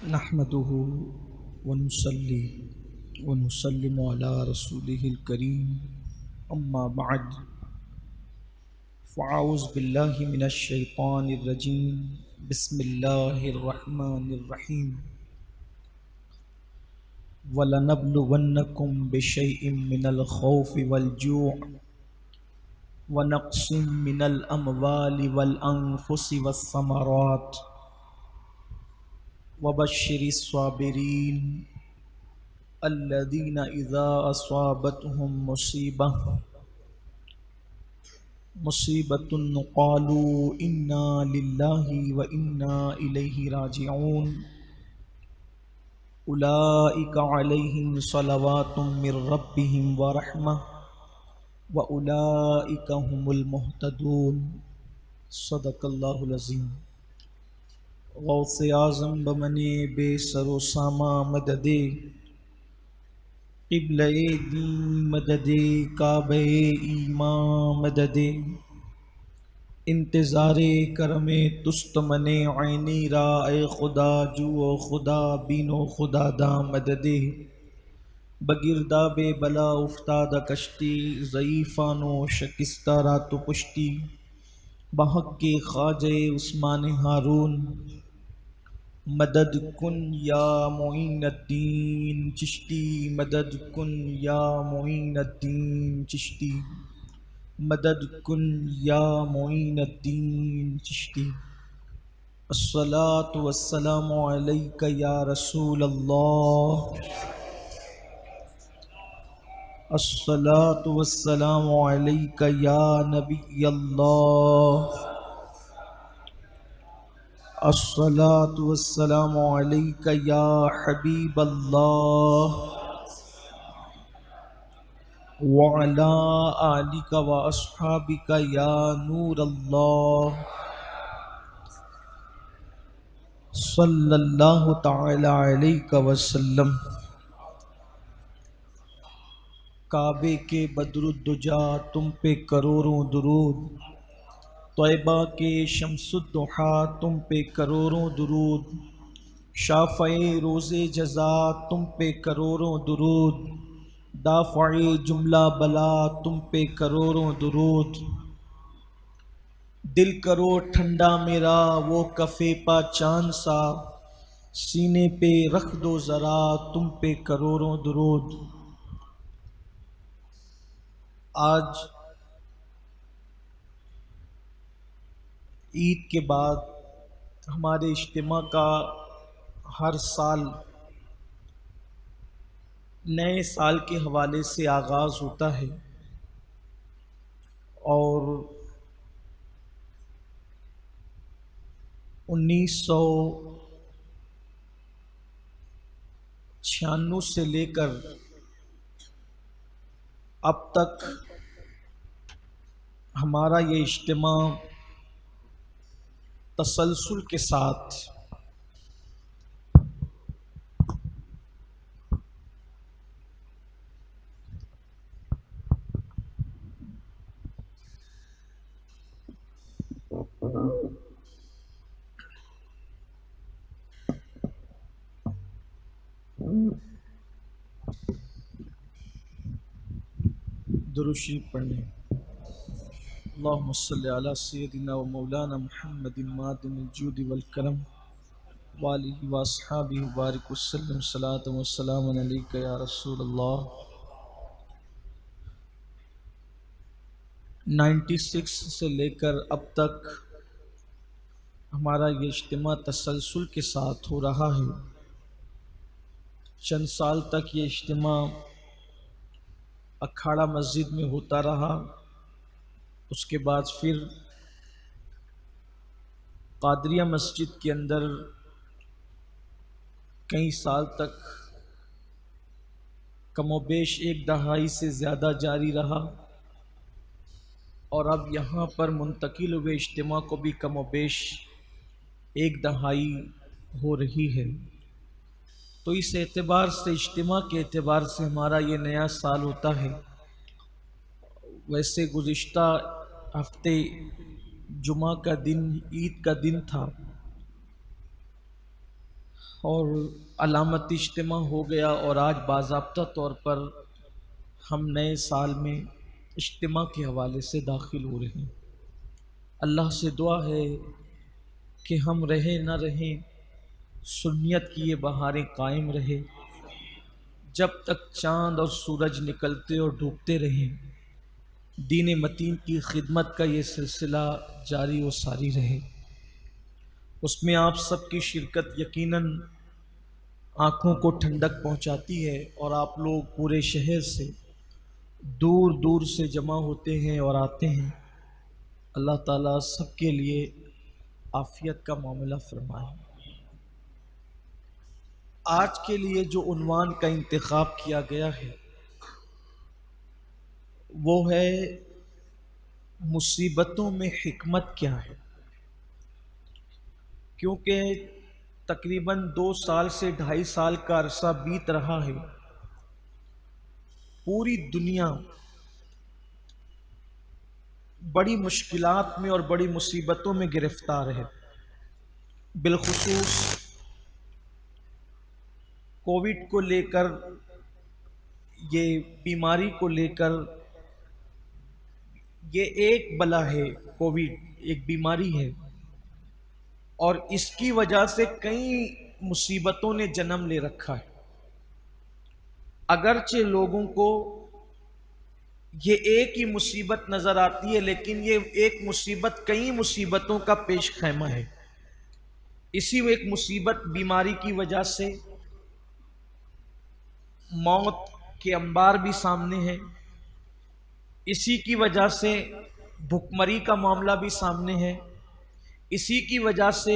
نحمده ونصلي ونسلم على رسوله الكريم أما بعد فأعوذ بالله من الشيطان الرجيم بسم الله الرحمن الرحيم وَلَنَبْلُوَنَّكُمْ بِشَيْءٍ مِّنَ الْخَوْفِ وَالْجُوعِ وَنَقْصٍ مِّنَ الْأَمْوَالِ وَالْأَنفُسِ وَالثَّمَرَاتِ وَبَشِّرِ الصَّابِرِينَ الَّذِينَ إِذَا أَصَابَتْهُم مُّصِيبَةٌ قَالُوا إِنَّا لِلَّهِ وَإِنَّا إِلَيْهِ رَاجِعُونَ أُولَئِكَ عَلَيْهِمْ صَلَوَاتٌ مِّن رَّبِّهِمْ وَرَحْمَةٌ وَأُولَئِكَ هُمُ الْمُهْتَدُونَ صدق اللہ العظیم۔ غوث اعظم بمنے بے سر و سامہ مددے قبلہ دین مددے کعبہ ایمان مددے انتظار کرم تست من عینی را اے خدا جو و خدا بین و خدا دا مددے بگرداب بلا افتاد کشتی ضعیفان و شکستہ را تو پشتی بحق کے خواجہ عثمان ہارون مدد کن یا معین الدین چشتی مدد کن یا معین الدین چشتی مدد کن یا معین الدین چشتی۔ الصلاۃ والسلام علیک یا رسول اللہ، الصلاۃ والسلام علیک یا نبی اللہ، الصلاۃ والسلام علیک یا حبیب اللہ وعلی آلک واصحابک یا نور اللہ صلی اللہ تعالی علیہ وسلم۔ کعبے کے بدر الدجا تم پہ کروڑوں درود، طیبہ کے شمس الضحیٰ تم پہ کروڑوں درود، شافع روز جزا تم پہ کروڑوں درود، دافع جملہ بلا تم پہ کروڑوں درود، دل کرو ٹھنڈا میرا وہ کفے پا چاند سا، سینے پہ رکھ دو ذرا تم پہ کروڑوں درود۔ آج عید کے بعد ہمارے اجتماع کا ہر سال نئے سال کے حوالے سے آغاز ہوتا ہے، اور 1996 سے لے کر اب تک ہمارا یہ اجتماع تسلسل کے ساتھ درود شریف پڑھنے۔ اللہم صلی علی سیدنا و مولانا محمد معدن الجود والکرم وآلہ واصحابہ بارک وسلم صلاۃ و سلام علیک یا رسول اللہ۔ 96 سے لے کر اب تک ہمارا یہ اجتماع تسلسل کے ساتھ ہو رہا ہے۔ چند سال تک یہ اجتماع اکھاڑا مسجد میں ہوتا رہا، اس کے بعد پھر قادریہ مسجد کے اندر کئی سال تک کم و بیش ایک دہائی سے زیادہ جاری رہا، اور اب یہاں پر منتقل ہوئے اجتماع کو بھی کم و بیش ایک دہائی ہو رہی ہے۔ تو اس اعتبار سے، اجتماع کے اعتبار سے ہمارا یہ نیا سال ہوتا ہے۔ ویسے گزشتہ ہفتے جمعہ کا دن عید کا دن تھا، اور علامتی اجتماع ہو گیا، اور آج باضابطہ طور پر ہم نئے سال میں اجتماع کے حوالے سے داخل ہو رہے ہیں۔ اللہ سے دعا ہے کہ ہم رہیں نہ رہیں، سنیت کی یہ بہاریں قائم رہے، جب تک چاند اور سورج نکلتے اور ڈوبتے رہیں، دین متین کی خدمت کا یہ سلسلہ جاری و ساری رہے۔ اس میں آپ سب کی شرکت یقیناً آنکھوں کو ٹھنڈک پہنچاتی ہے، اور آپ لوگ پورے شہر سے دور دور سے جمع ہوتے ہیں اور آتے ہیں۔ اللہ تعالیٰ سب کے لیے عافیت کا معاملہ فرمائے۔ آج کے لیے جو عنوان کا انتخاب کیا گیا ہے وہ ہے مصیبتوں میں حکمت کیا ہے، کیونکہ تقریباً 2 سال سے 2.5 سال کا عرصہ بیت رہا ہے، پوری دنیا بڑی مشکلات میں اور بڑی مصیبتوں میں گرفتار ہے۔ بالخصوص کووڈ کو لے کر، یہ بیماری کو لے کر، یہ ایک بلا ہے، کووڈ ایک بیماری ہے، اور اس کی وجہ سے کئی مصیبتوں نے جنم لے رکھا ہے۔ اگرچہ لوگوں کو یہ ایک ہی مصیبت نظر آتی ہے، لیکن یہ ایک مصیبت کئی مصیبتوں کا پیش خیمہ ہے۔ اسی ایک مصیبت بیماری کی وجہ سے موت کے انبار بھی سامنے ہیں، اسی کی وجہ سے بھکمری کا معاملہ بھی سامنے ہے، اسی کی وجہ سے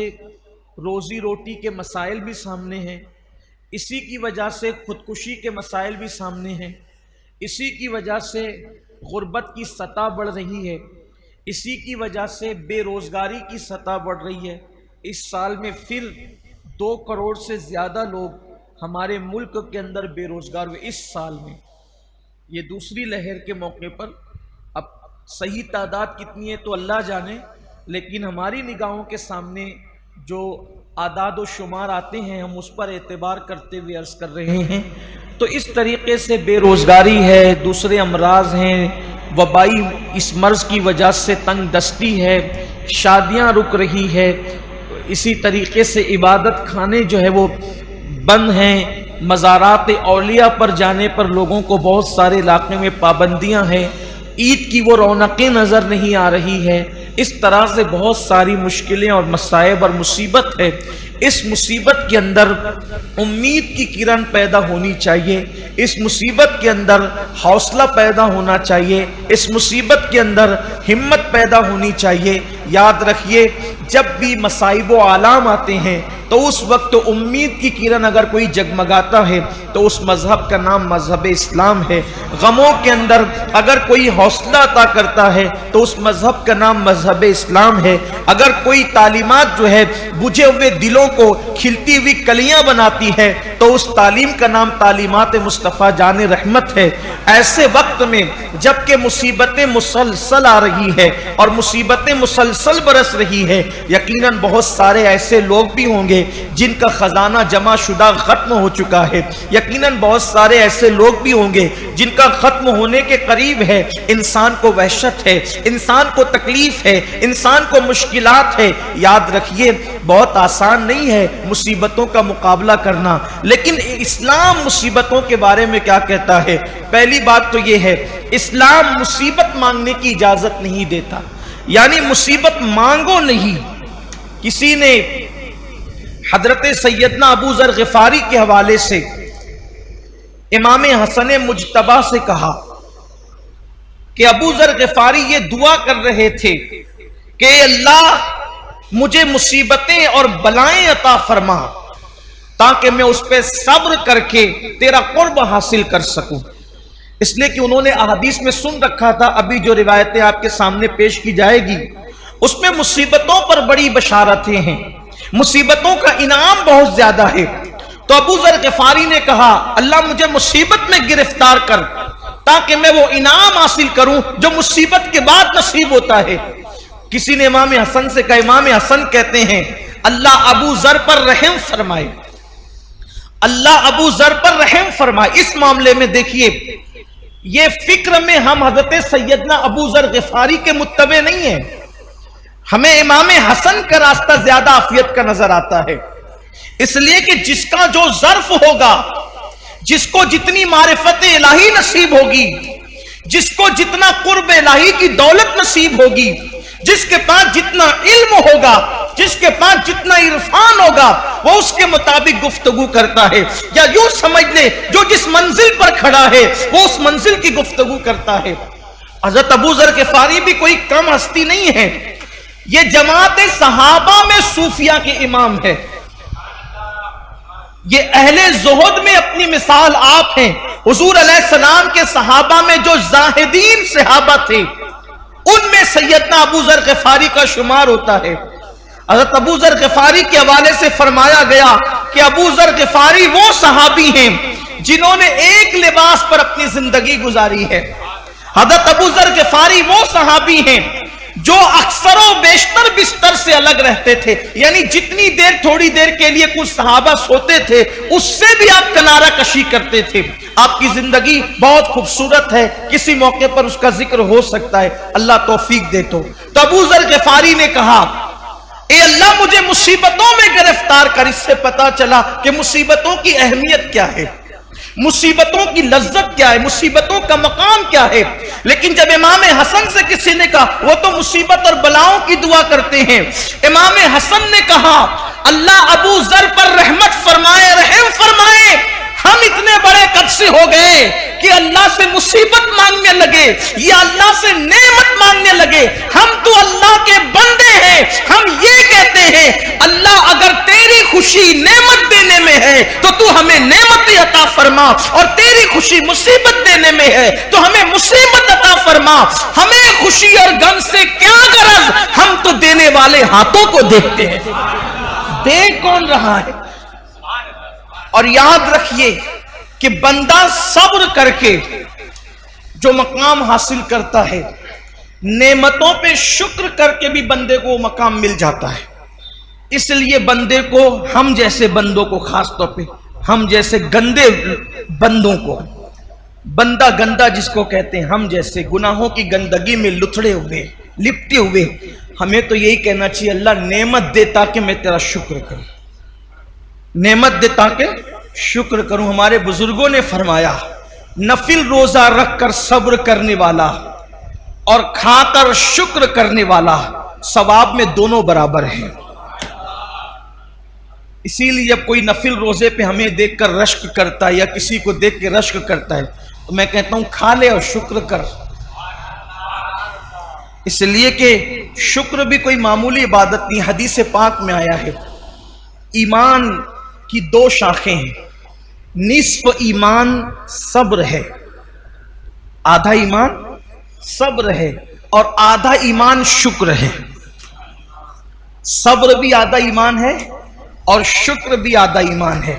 روزی روٹی کے مسائل بھی سامنے ہیں، اسی کی وجہ سے خودکشی کے مسائل بھی سامنے ہیں، اسی کی وجہ سے غربت کی سطح بڑھ رہی ہے، اسی کی وجہ سے بے روزگاری کی سطح بڑھ رہی ہے۔ اس سال میں پھر 2 کروڑ سے زیادہ لوگ ہمارے ملک کے اندر بے روزگار ہوئے اس سال میں۔ یہ دوسری لہر کے موقع پر، اب صحیح تعداد کتنی ہے تو اللہ جانے، لیکن ہماری نگاہوں کے سامنے جو اعداد و شمار آتے ہیں ہم اس پر اعتبار کرتے ہوئے عرض کر رہے ہیں۔ تو اس طریقے سے بے روزگاری ہے، دوسرے امراض ہیں، وبائی اس مرض کی وجہ سے تنگ دستی ہے، شادیاں رک رہی ہے، اسی طریقے سے عبادت خانے جو ہے وہ بند ہیں، مزارات اولیاء پر جانے پر لوگوں کو بہت سارے علاقے میں پابندیاں ہیں، عید کی وہ رونقیں نظر نہیں آ رہی ہے۔ اس طرح سے بہت ساری مشکلیں اور مصائب اور مصیبت ہے۔ اس مصیبت کے اندر امید کی کرن پیدا ہونی چاہیے، اس مصیبت کے اندر حوصلہ پیدا ہونا چاہیے، اس مصیبت کے اندر ہمت پیدا ہونی چاہیے۔ یاد رکھیے، جب بھی مصائب و آلام آتے ہیں تو اس وقت امید کی کرن اگر کوئی جگمگاتا ہے تو اس مذہب کا نام مذہب اسلام ہے۔ غموں کے اندر اگر کوئی حوصلہ عطا کرتا ہے تو اس مذہب کا نام مذہب اسلام ہے۔ اگر کوئی تعلیمات جو ہے بجھے ہوئے دلوں کو کھلتی ہوئی کلیاں بناتی ہے تو اس تعلیم کا نام تعلیمات مصطفیٰ جان رحمت ہے۔ ایسے وقت میں جب کہ مصیبتیں مسلسل آ رہی ہے اور مصیبتیں مسلسل برس رہی ہے، یقیناً بہت سارے ایسے لوگ بھی ہوں گے جن کا خزانہ جمع شدہ ختم ہو چکا ہے، یقیناً بہت سارے ایسے لوگ بھی ہوں گے جن کا ختم ہونے کے قریب ہے۔ انسان کو وحشت ہے، انسان کو تکلیف ہے، انسان کو مشکلات ہے۔ یاد رکھیے، بہت آسان نہیں ہے مصیبتوں کا مقابلہ کرنا، لیکن اسلام مصیبتوں کے بارے میں کیا کہتا ہے؟ پہلی بات تو یہ ہے، اسلام مصیبت مانگنے کی اجازت نہیں دیتا، یعنی مصیبت مانگو نہیں۔ کسی نے حضرت سیدنا ابو ذر غفاری کے حوالے سے امام حسن مجتبی سے کہا کہ ابو ذر غفاری یہ دعا کر رہے تھے کہ اے اللہ مجھے مصیبتیں اور بلائیں عطا فرما تاکہ میں اس پہ صبر کر کے تیرا قرب حاصل کر سکوں۔ اس لیے کہ انہوں نے احادیث میں سن رکھا تھا، ابھی جو روایتیں آپ کے سامنے پیش کی جائے گی اس میں مصیبتوں پر بڑی بشارتیں ہیں، مصیبتوں کا انعام بہت زیادہ ہے۔ تو ابو ذر غفاری نے کہا اللہ مجھے مصیبت میں گرفتار کر تاکہ میں وہ انعام حاصل کروں جو مصیبت کے بعد نصیب ہوتا ہے۔ کسی نے امام حسن سے کہا، امام حسن کہتے ہیں اللہ ابو ذر پر رحم فرمائے، اللہ ابو ذر پر رحم فرمائے. اس معاملے میں دیکھیے یہ فکر میں ہم حضرت سیدنا ابو ذر غفاری کے متبع نہیں ہیں. ہمیں امام حسن کا راستہ زیادہ عافیت کا نظر آتا ہے، اس لیے کہ جس کا جو ظرف ہوگا، جس کو جتنی معرفت الہی نصیب ہوگی، جس کو جتنا قرب الہی کی دولت نصیب ہوگی، جس کے پاس جتنا علم ہوگا، جس کے پاس جتنا عرفان ہوگا، وہ اس کے مطابق گفتگو کرتا ہے. یا یوں سمجھ لے جو جس منزل پر کھڑا ہے وہ اس منزل کی گفتگو کرتا ہے. حضرت ابو ذر غفاری بھی کوئی کم ہستی نہیں ہے، یہ جماعت صحابہ میں صوفیہ کے امام ہے. یہ اہل زہد میں اپنی مثال آپ ہیں. حضور علیہ السلام کے صحابہ میں جو زاہدین صحابہ تھے ان میں سیدنا ابو ذر غفاری کا شمار ہوتا ہے. حضرت ابو ذر غفاری کے حوالے سے فرمایا گیا کہ ابو ذر غفاری وہ صحابی ہیں جنہوں نے ایک لباس پر اپنی زندگی گزاری ہے. حضرت ابو ذر غفاری وہ صحابی ہیں جو اکثر و بیشتر بستر سے الگ رہتے تھے. یعنی جتنی دیر تھوڑی دیر کے لیے کچھ صحابہ سوتے تھے اس سے بھی آپ کنارہ کشی کرتے تھے. آپ کی زندگی بہت خوبصورت ہے، کسی موقع پر اس کا ذکر ہو سکتا ہے، اللہ توفیق دے. تو ابو ذر غفاری نے کہا اے اللہ مجھے مصیبتوں میں گرفتار کر. اس سے پتا چلا کہ مصیبتوں کی اہمیت کیا ہے، مصیبتوں کی لذت کیا ہے، مصیبتوں کا مقام کیا ہے. لیکن جب امام حسن سے کسی نے کہا، وہ تو مصیبت اور بلاؤں کی دعا کرتے ہیں، امام حسن نے کہا اللہ ابو ذر پر رحمت فرمائے، رحم فرمائے. ہم اتنے بڑے قد سے ہو گئے کہ اللہ سے مصیبت مانگنے لگے یا اللہ سے نعمت مانگنے لگے. ہم تو اللہ کے بندے ہیں، ہم یہ کہتے ہیں اللہ اگر تیری خوشی نعمت دینے میں ہے تو تو ہمیں نعمت عطا فرما، اور تیری خوشی مصیبت دینے میں ہے تو ہمیں مصیبت عطا فرما. ہمیں خوشی اور غم سے کیا غرض، ہم تو دینے والے ہاتھوں کو دیکھتے ہیں. دے کون رہا ہے؟ اور یاد رکھیے کہ بندہ صبر کر کے جو مقام حاصل کرتا ہے، نعمتوں پہ شکر کر کے بھی بندے کو وہ مقام مل جاتا ہے. اس لیے بندے کو، ہم جیسے بندوں کو، خاص طور پہ ہم جیسے گندے بندوں کو، بندہ گندا جس کو کہتے ہیں، ہم جیسے گناہوں کی گندگی میں لتھڑے ہوئے، لپٹے ہوئے، ہمیں تو یہی کہنا چاہیے اللہ نعمت دے تاکہ میں تیرا شکر کروں، نعمت دے تاکہ شکر کروں. ہمارے بزرگوں نے فرمایا نفل روزہ رکھ کر صبر کرنے والا اور کھا کر شکر کرنے والا ثواب میں دونوں برابر ہیں. اسی لیے جب کوئی نفل روزے پہ ہمیں دیکھ کر رشک کرتا ہے یا کسی کو دیکھ کے رشک کرتا ہے تو میں کہتا ہوں کھا لے اور شکر کر. اس لیے کہ شکر بھی کوئی معمولی عبادت نہیں. حدیث پاک میں آیا ہے ایمان کی دو شاخیں ہیں، نصف ایمان صبر ہے، آدھا ایمان صبر ہے، اور آدھا ایمان شکر ہے. صبر بھی آدھا ایمان ہے اور شکر بھی آدھا ایمان ہے.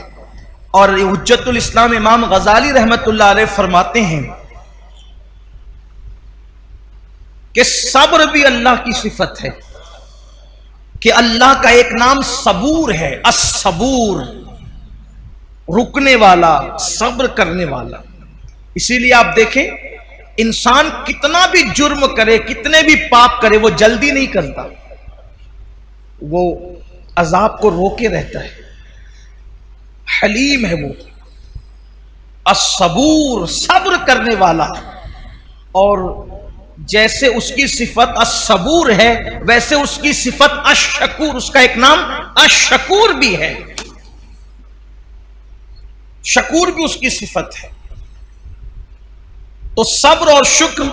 اور حجت الاسلام امام غزالی رحمت اللہ علیہ فرماتے ہیں کہ صبر بھی اللہ کی صفت ہے، کہ اللہ کا ایک نام صبور ہے، الصبور، رکنے والا، صبر کرنے والا. اسی لیے آپ دیکھیں انسان کتنا بھی جرم کرے، کتنے بھی پاپ کرے، وہ جلدی نہیں کرتا، وہ عذاب کو روکے رہتا ہے. حلیم ہے وہ، الصبور، صبر کرنے والا. اور جیسے اس کی صفت الصبور ہے ویسے اس کی صفت الشکور، اس کا ایک نام الشکور بھی ہے، شکور بھی اس کی صفت ہے. تو صبر اور شکر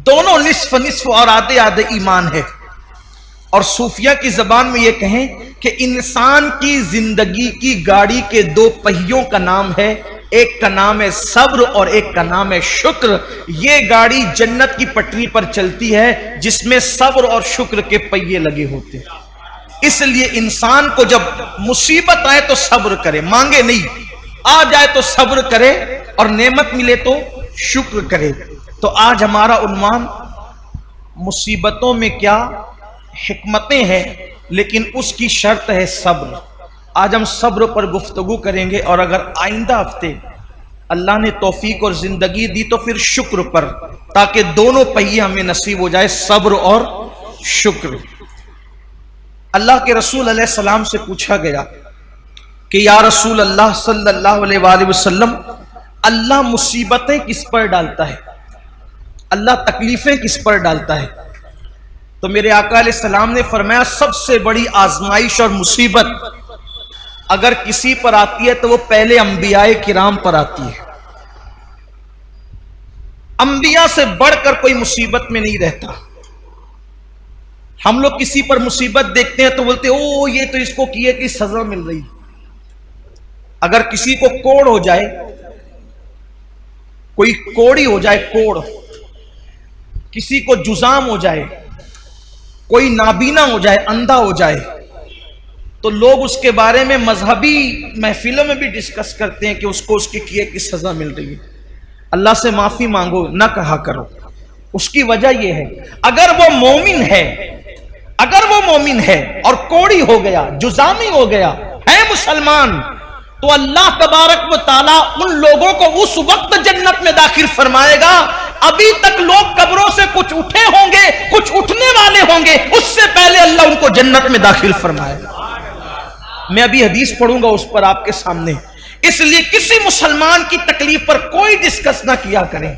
دونوں نصف نصف اور آدھے آدھے ایمان ہے. اور صوفیہ کی زبان میں یہ کہیں کہ انسان کی زندگی کی گاڑی کے دو پہیوں کا نام ہے، ایک کا نام ہے صبر اور ایک کا نام ہے شکر. یہ گاڑی جنت کی پٹری پر چلتی ہے جس میں صبر اور شکر کے پہیے لگے ہوتے ہیں. اس لیے انسان کو جب مصیبت آئے تو صبر کرے، مانگے نہیں، آ جائے تو صبر کرے، اور نعمت ملے تو شکر کرے. تو آج ہمارا عنوان مصیبتوں میں کیا حکمتیں ہیں، لیکن اس کی شرط ہے صبر. آج ہم صبر پر گفتگو کریں گے، اور اگر آئندہ ہفتے اللہ نے توفیق اور زندگی دی تو پھر شکر پر، تاکہ دونوں پہیے ہمیں نصیب ہو جائے، صبر اور شکر۔ اللہ کے رسول علیہ السلام سے پوچھا گیا کہ یا رسول اللہ صلی اللہ علیہ وآلہ وسلم، اللہ مصیبتیں کس پر ڈالتا ہے، اللہ تکلیفیں کس پر ڈالتا ہے؟ تو میرے آقا علیہ السلام نے فرمایا سب سے بڑی آزمائش اور مصیبت اگر کسی پر آتی ہے تو وہ پہلے انبیاء کرام پر آتی ہے۔ انبیاء سے بڑھ کر کوئی مصیبت میں نہیں رہتا۔ ہم لوگ کسی پر مصیبت دیکھتے ہیں تو بولتے او یہ تو اس کو کیے کی سزا مل رہی۔ اگر کسی کو کوڑ ہو جائے، کوئی کوڑی ہو جائے، کوڑ، کسی کو جزام ہو جائے، کوئی نابینا ہو جائے، اندھا ہو جائے، تو لوگ اس کے بارے میں مذہبی محفلوں میں بھی ڈسکس کرتے ہیں کہ اس کو اس کے کیے کی سزا مل رہی ہے۔ اللہ سے معافی مانگو، نہ کہا کرو۔ اس کی وجہ یہ ہے، اگر وہ مومن ہے اور کوڑی ہو گیا، جزامی ہو گیا، ہے مسلمان، تو اللہ تبارک و تعالیٰ ان لوگوں کو اس وقت جنت میں داخل فرمائے گا، ابھی تک لوگ قبروں سے کچھ اٹھے ہوں گے، کچھ اٹھنے والے ہوں گے، اس سے پہلے اللہ ان کو جنت میں داخل فرمائے گا۔ میں ابھی حدیث پڑھوں گا اس پر آپ کے سامنے۔ اس لیے کسی مسلمان کی تکلیف پر کوئی ڈسکس نہ کیا کریں،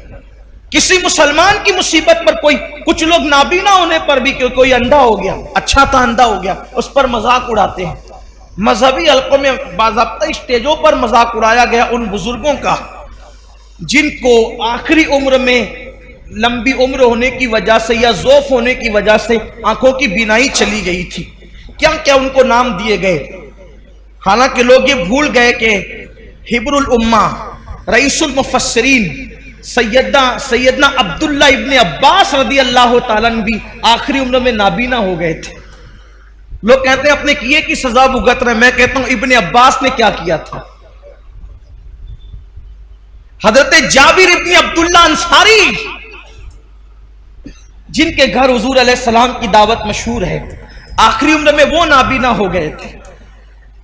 کسی مسلمان کی مصیبت پر کوئی، کچھ لوگ نابینا ہونے پر بھی کہ کوئی اندھا ہو گیا، اچھا تھا اندھا ہو گیا، اس پر مذاق اڑاتے ہیں۔ مذہبی حلقوں میں باضابطہ اسٹیجوں پر مذاق اڑایا گیا ان بزرگوں کا جن کو آخری عمر میں لمبی عمر ہونے کی وجہ سے یا ضعف ہونے کی وجہ سے آنکھوں کی بینائی چلی گئی تھی، کیا کیا ان کو نام دیے گئے۔ حالانکہ لوگ یہ بھول گئے کہ حبر الامہ، رئیس المفسرین سیدنا عبداللہ ابن عباس رضی اللہ تعالیٰ عنہ بھی آخری عمر میں نابینا ہو گئے تھے۔ لوگ کہتے ہیں اپنے کیے کی سزا بھگت رہے، میں کہتا ہوں ابن عباس نے کیا کیا تھا۔ حضرت جابر ابن عبداللہ انصاری جن کے گھر حضور علیہ السلام کی دعوت مشہور ہے، آخری عمر میں وہ نابینا ہو گئے تھے۔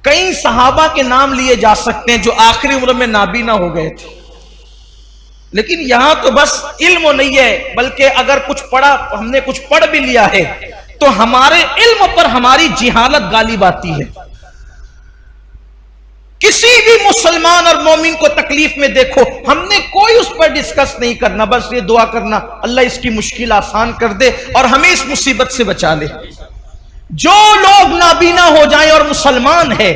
کئی صحابہ کے نام لیے جا سکتے ہیں جو آخری عمر میں نابینا ہو گئے تھے، لیکن یہاں تو بس علم نہیں ہے، بلکہ اگر کچھ پڑھا، ہم نے کچھ پڑھ بھی لیا ہے تو ہمارے علم پر ہماری جہالت غالب آتی ہے۔ کسی بھی مسلمان اور مومن کو تکلیف میں دیکھو، ہم نے کوئی اس پر ڈسکس نہیں کرنا، بس یہ دعا کرنا اللہ اس کی مشکل آسان کر دے اور ہمیں اس مصیبت سے بچا لے۔ جو لوگ نابینا ہو جائیں اور مسلمان ہے،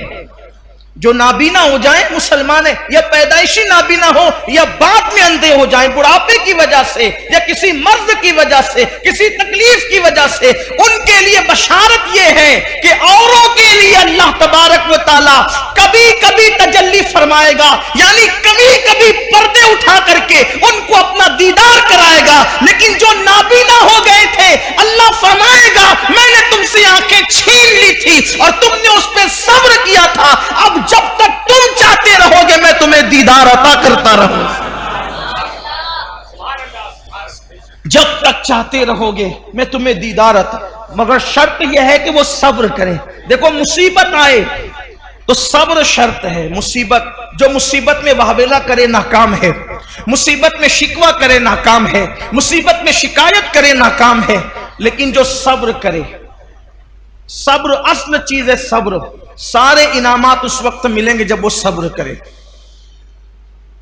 جو نابینا ہو جائیں مسلمان ہے، یا پیدائشی نابینا ہو یا بعد میں اندھے ہو جائیں بڑھاپے کی وجہ سے یا کسی مرض کی وجہ سے، کسی تکلیف کی وجہ سے، ان کے لیے بشارت یہ ہے کہ اوروں کے لیے اللہ تبارک و تعالی کبھی کبھی تجلی فرمائے گا، یعنی کبھی کبھی پردے اٹھا کر کے ان کو اپنا دیدار کرائے گا۔ لیکن جو نابینا ہو گئے تھے، اللہ فرمائے گا میں نے تم سے آنکھیں چھین لی تھی اور تم نے اس پہ صبر کیا تھا، اب جب تک تم چاہتے رہو گے میں تمہیں دیدار عطا کرتا رہوں، جب تک چاہتے رہو گے میں تمہیں دیدار عطا، مگر شرط یہ ہے کہ وہ صبر کریں۔ دیکھو مصیبت آئے تو صبر شرط ہے۔ جو مصیبت میں واویلا کرے ناکام ہے، مصیبت میں شکوہ کرے ناکام ہے، مصیبت میں شکایت کرے ناکام ہے، لیکن جو صبر کرے، صبر اصل چیز ہے۔ صبر، سارے انعامات اس وقت ملیں گے جب وہ صبر کرے۔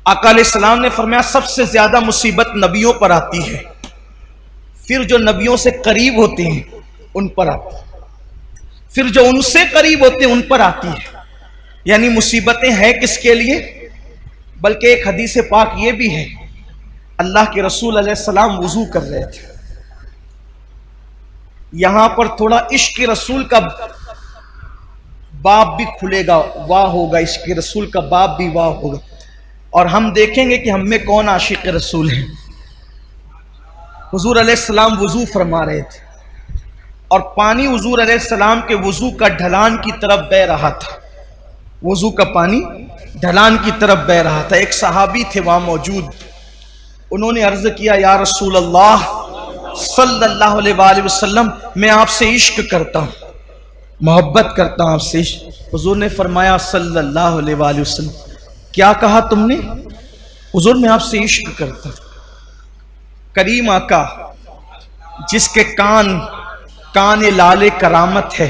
آقا علیہ السلام نے فرمایا سب سے زیادہ مصیبت نبیوں پر آتی ہے، پھر جو نبیوں سے قریب ہوتے ہیں ان پر آتی ہے، پھر جو ان سے قریب ہوتے ہیں ان پر آتی ہے۔ یعنی مصیبتیں ہیں کس کے لیے؟ بلکہ ایک حدیث پاک یہ بھی ہے، اللہ کے رسول علیہ السلام وضو کر رہے تھے، یہاں پر تھوڑا عشق رسول کا باب بھی کھلے گا، واہ ہوگا، عشق رسول کا باب بھی واہ ہوگا، اور ہم دیکھیں گے کہ ہم میں کون عاشق رسول ہیں۔ حضور علیہ السلام وضو فرما رہے تھے اور پانی حضور علیہ السلام کے وضو کا ڈھلان کی طرف بہ رہا تھا، وضو کا پانی ڈھلان کی طرف بہ رہا تھا۔ ایک صحابی تھے وہاں موجود، انہوں نے عرض کیا یا رسول اللہ صلی اللہ علیہ وآلہ وسلم میں آپ سے عشق کرتا ہوں، محبت کرتا ہوں آپ سے. حضور نے فرمایا صلی اللہ علیہ وآلہ وسلم, کیا کہا تم نے؟ حضور میں آپ سے عشق کرتا ہوں. کریم آقا جس کے کان لال کرامت ہے,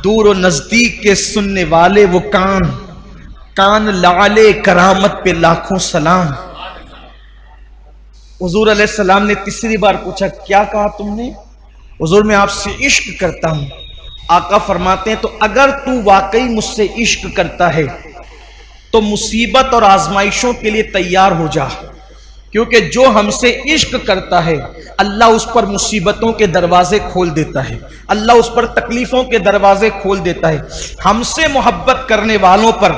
دور و نزدیک کے سننے والے وہ کان لال کرامت پہ لاکھوں سلام. حضور علیہ السلام نے تیسری بار پوچھا کیا کہا تم نے؟ حضور میں آپ سے عشق کرتا ہوں. آقا فرماتے ہیں تو اگر تو واقعی مجھ سے عشق کرتا ہے تو مصیبت اور آزمائشوں کے لیے تیار ہو جا, کیونکہ جو ہم سے عشق کرتا ہے اللہ اس پر مصیبتوں کے دروازے کھول دیتا ہے, اللہ اس پر تکلیفوں کے دروازے کھول دیتا ہے. ہم سے محبت کرنے والوں پر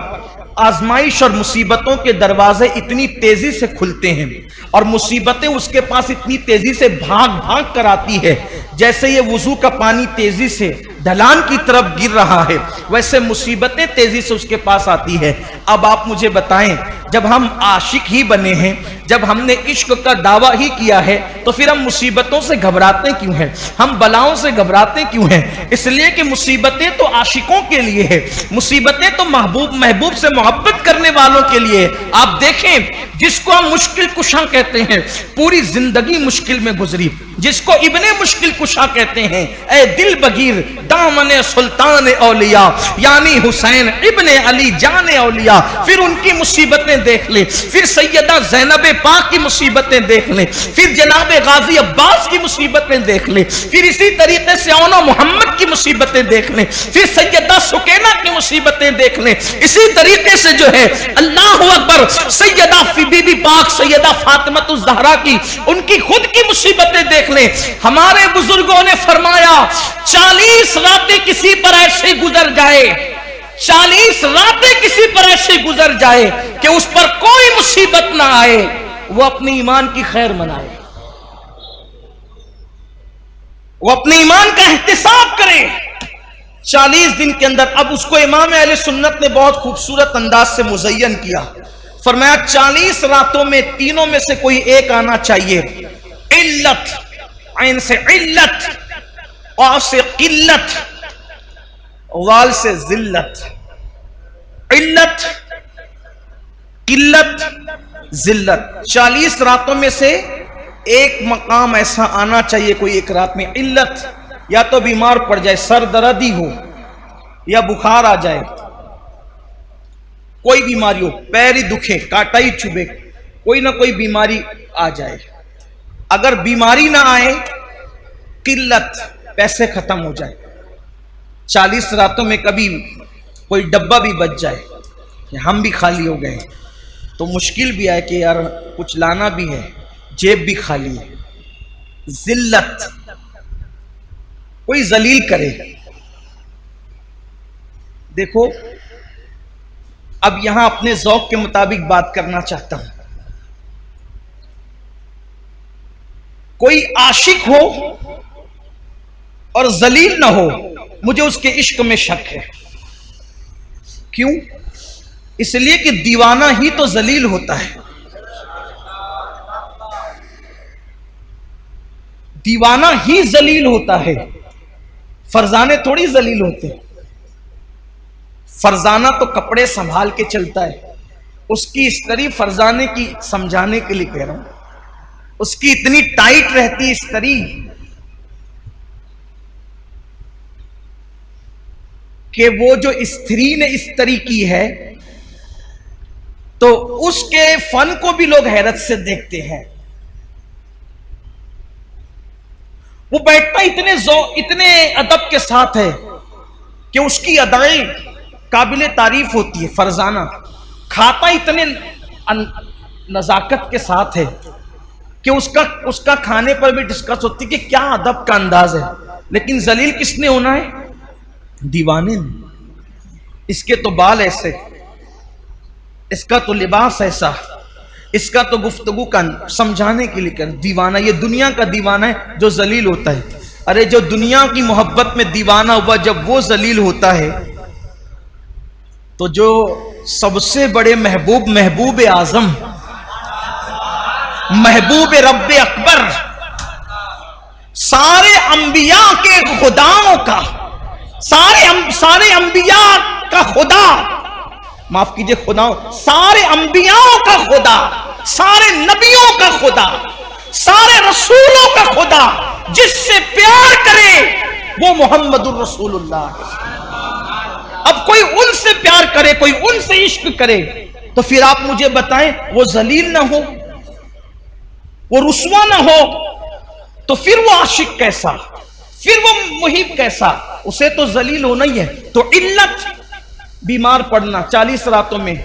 آزمائش اور مصیبتوں کے دروازے اتنی تیزی سے کھلتے ہیں اور مصیبتیں اس کے پاس اتنی تیزی سے بھاگ کر آتی ہے, جیسے یہ وضو کا پانی تیزی سے ڈھلان کی طرف گر رہا ہے ویسے مصیبتیں تیزی سے اس کے پاس آتی ہے. اب آپ مجھے بتائیں, جب ہم عاشق ہی بنے ہیں, جب ہم نے عشق کا دعویٰ ہی کیا ہے, تو پھر ہم مصیبتوں سے گھبراتے کیوں ہیں, ہم بلاؤں سے گھبراتے کیوں ہیں؟ اس لیے کہ مصیبتیں تو عاشقوں کے لیے ہے, مصیبتیں تو محبوب سے محبت کرنے والوں کے لیے. آپ دیکھیں جس کو ہم مشکل کشا کہتے ہیں, پوری زندگی مشکل میں گزری, جس کو ابن مشکل کشا کہتے ہیں, اے دل بگیر دامن سلطان اولیاء یعنی حسین ابن علی جان اولیاء. پھر ان کی مصیبتیں دیکھ لیں, پھر سیدہ زینب پاک کی مصیبتیں دیکھ لیں, پھر جناب غازی عباس کی مصیبتیں دیکھ لیں, پھر اسی طریقے سے اونا محمد کی مصیبتیں دیکھ لیں, پھر سیدہ سکینہ کی مصیبتیں دیکھ لیں, اسی طریقے سے جو ہے اللہ اکبر سیدہ بی بی پاک سیدہ فاطمہ الزہرا کی ان کی خود کی مصیبتیں دیکھ لیں. ہمارے بزرگوں نے فرمایا 40 راتیں کسی پر ایسے گزر جائے, 40 راتیں کسی پر ایسے گزر جائے کہ اس پر کوئی مصیبت نہ آئے, وہ اپنے ایمان کی خیر منائے, وہ اپنے ایمان کا احتساب کرے 40 دن کے اندر. اب اس کو امام اہل سنت نے بہت خوبصورت انداز سے مزین کیا, فرمایا 40 راتوں میں تینوں میں سے کوئی ایک آنا چاہیے, علت, عین سے علت, قاف سے قلت, وال سے ذلت. علت, قلت, ذلت, 40 راتوں میں سے ایک مقام ایسا آنا چاہیے کوئی ایک رات میں. علت یا تو بیمار پڑ جائے, سر دردی ہو یا بخار آ جائے, کوئی بیماری ہو, پیر ہی دکھے, کانٹا ہی چبھے, کوئی نہ کوئی بیماری آ جائے. اگر بیماری نہ آئے, قلت, پیسے ختم ہو جائے. 40 راتوں میں کبھی کوئی ڈبہ بھی بچ جائے, ہم بھی خالی ہو گئے تو مشکل بھی آئے کہ یار کچھ لانا بھی ہے, جیب بھی خالی ہے. ذلت, کوئی ذلیل کرے. دیکھو اب یہاں اپنے ذوق کے مطابق بات کرنا چاہتا ہوں. کوئی عاشق ہو اور ذلیل نہ ہو, مجھے اس کے عشق میں شک ہے. کیوں؟ اس لیے کہ دیوانہ ہی تو ذلیل ہوتا ہے, دیوانہ ہی ذلیل ہوتا ہے, فرزانے تھوڑی ذلیل ہوتے ہیں. فرزانہ تو کپڑے سنبھال کے چلتا ہے, اس کی استری فرزانے کی سمجھانے کے لیے کہہ رہا ہوں, اس کی اتنی ٹائٹ رہتی استری کہ وہ جو استری نے استری کی ہے تو اس کے فن کو بھی لوگ حیرت سے دیکھتے ہیں. وہ بیٹھتا اتنے ادب کے ساتھ ہے کہ اس کی ادائیں قابل تعریف ہوتی ہے. فرزانہ کھاتا اتنے نزاکت کے ساتھ ہے کہ اس کا کھانے پر بھی ڈسکس ہوتی کہ کیا ادب کا انداز ہے. لیکن ذلیل کس نے ہونا ہے؟ دیوانے نے. اس کے تو بال ایسے, اس کا تو لباس ایسا, اس کا تو گفتگو کا سمجھانے کے لیے کر. دیوانہ یہ دنیا کا دیوانہ ہے جو ذلیل ہوتا ہے. ارے جو دنیا کی محبت میں دیوانہ ہوا جب وہ ذلیل ہوتا ہے تو جو سب سے بڑے محبوب اعظم, محبوب رب اکبر, سارے انبیاء کے خداؤں کا, سارے انبیاء کا خدا، معاف کیجئے خدا، سارے انبیاء کا خدا، سارے نبیوں کا خدا، سارے رسولوں کا خدا جس سے پیار کرے وہ محمد الرسول اللہ ہے۔ اب کوئی ان سے پیار کرے، کوئی ان سے عشق کرے، تو پھر آپ مجھے بتائیں وہ ذلیل نہ ہو، وہ رسوا نہ ہو، تو پھر وہ عاشق کیسا، پھر وہ محب کیسا؟ اسے تو ذلیل ہونا ہی ہے۔ تو علت بیمار پڑنا 40 راتوں میں،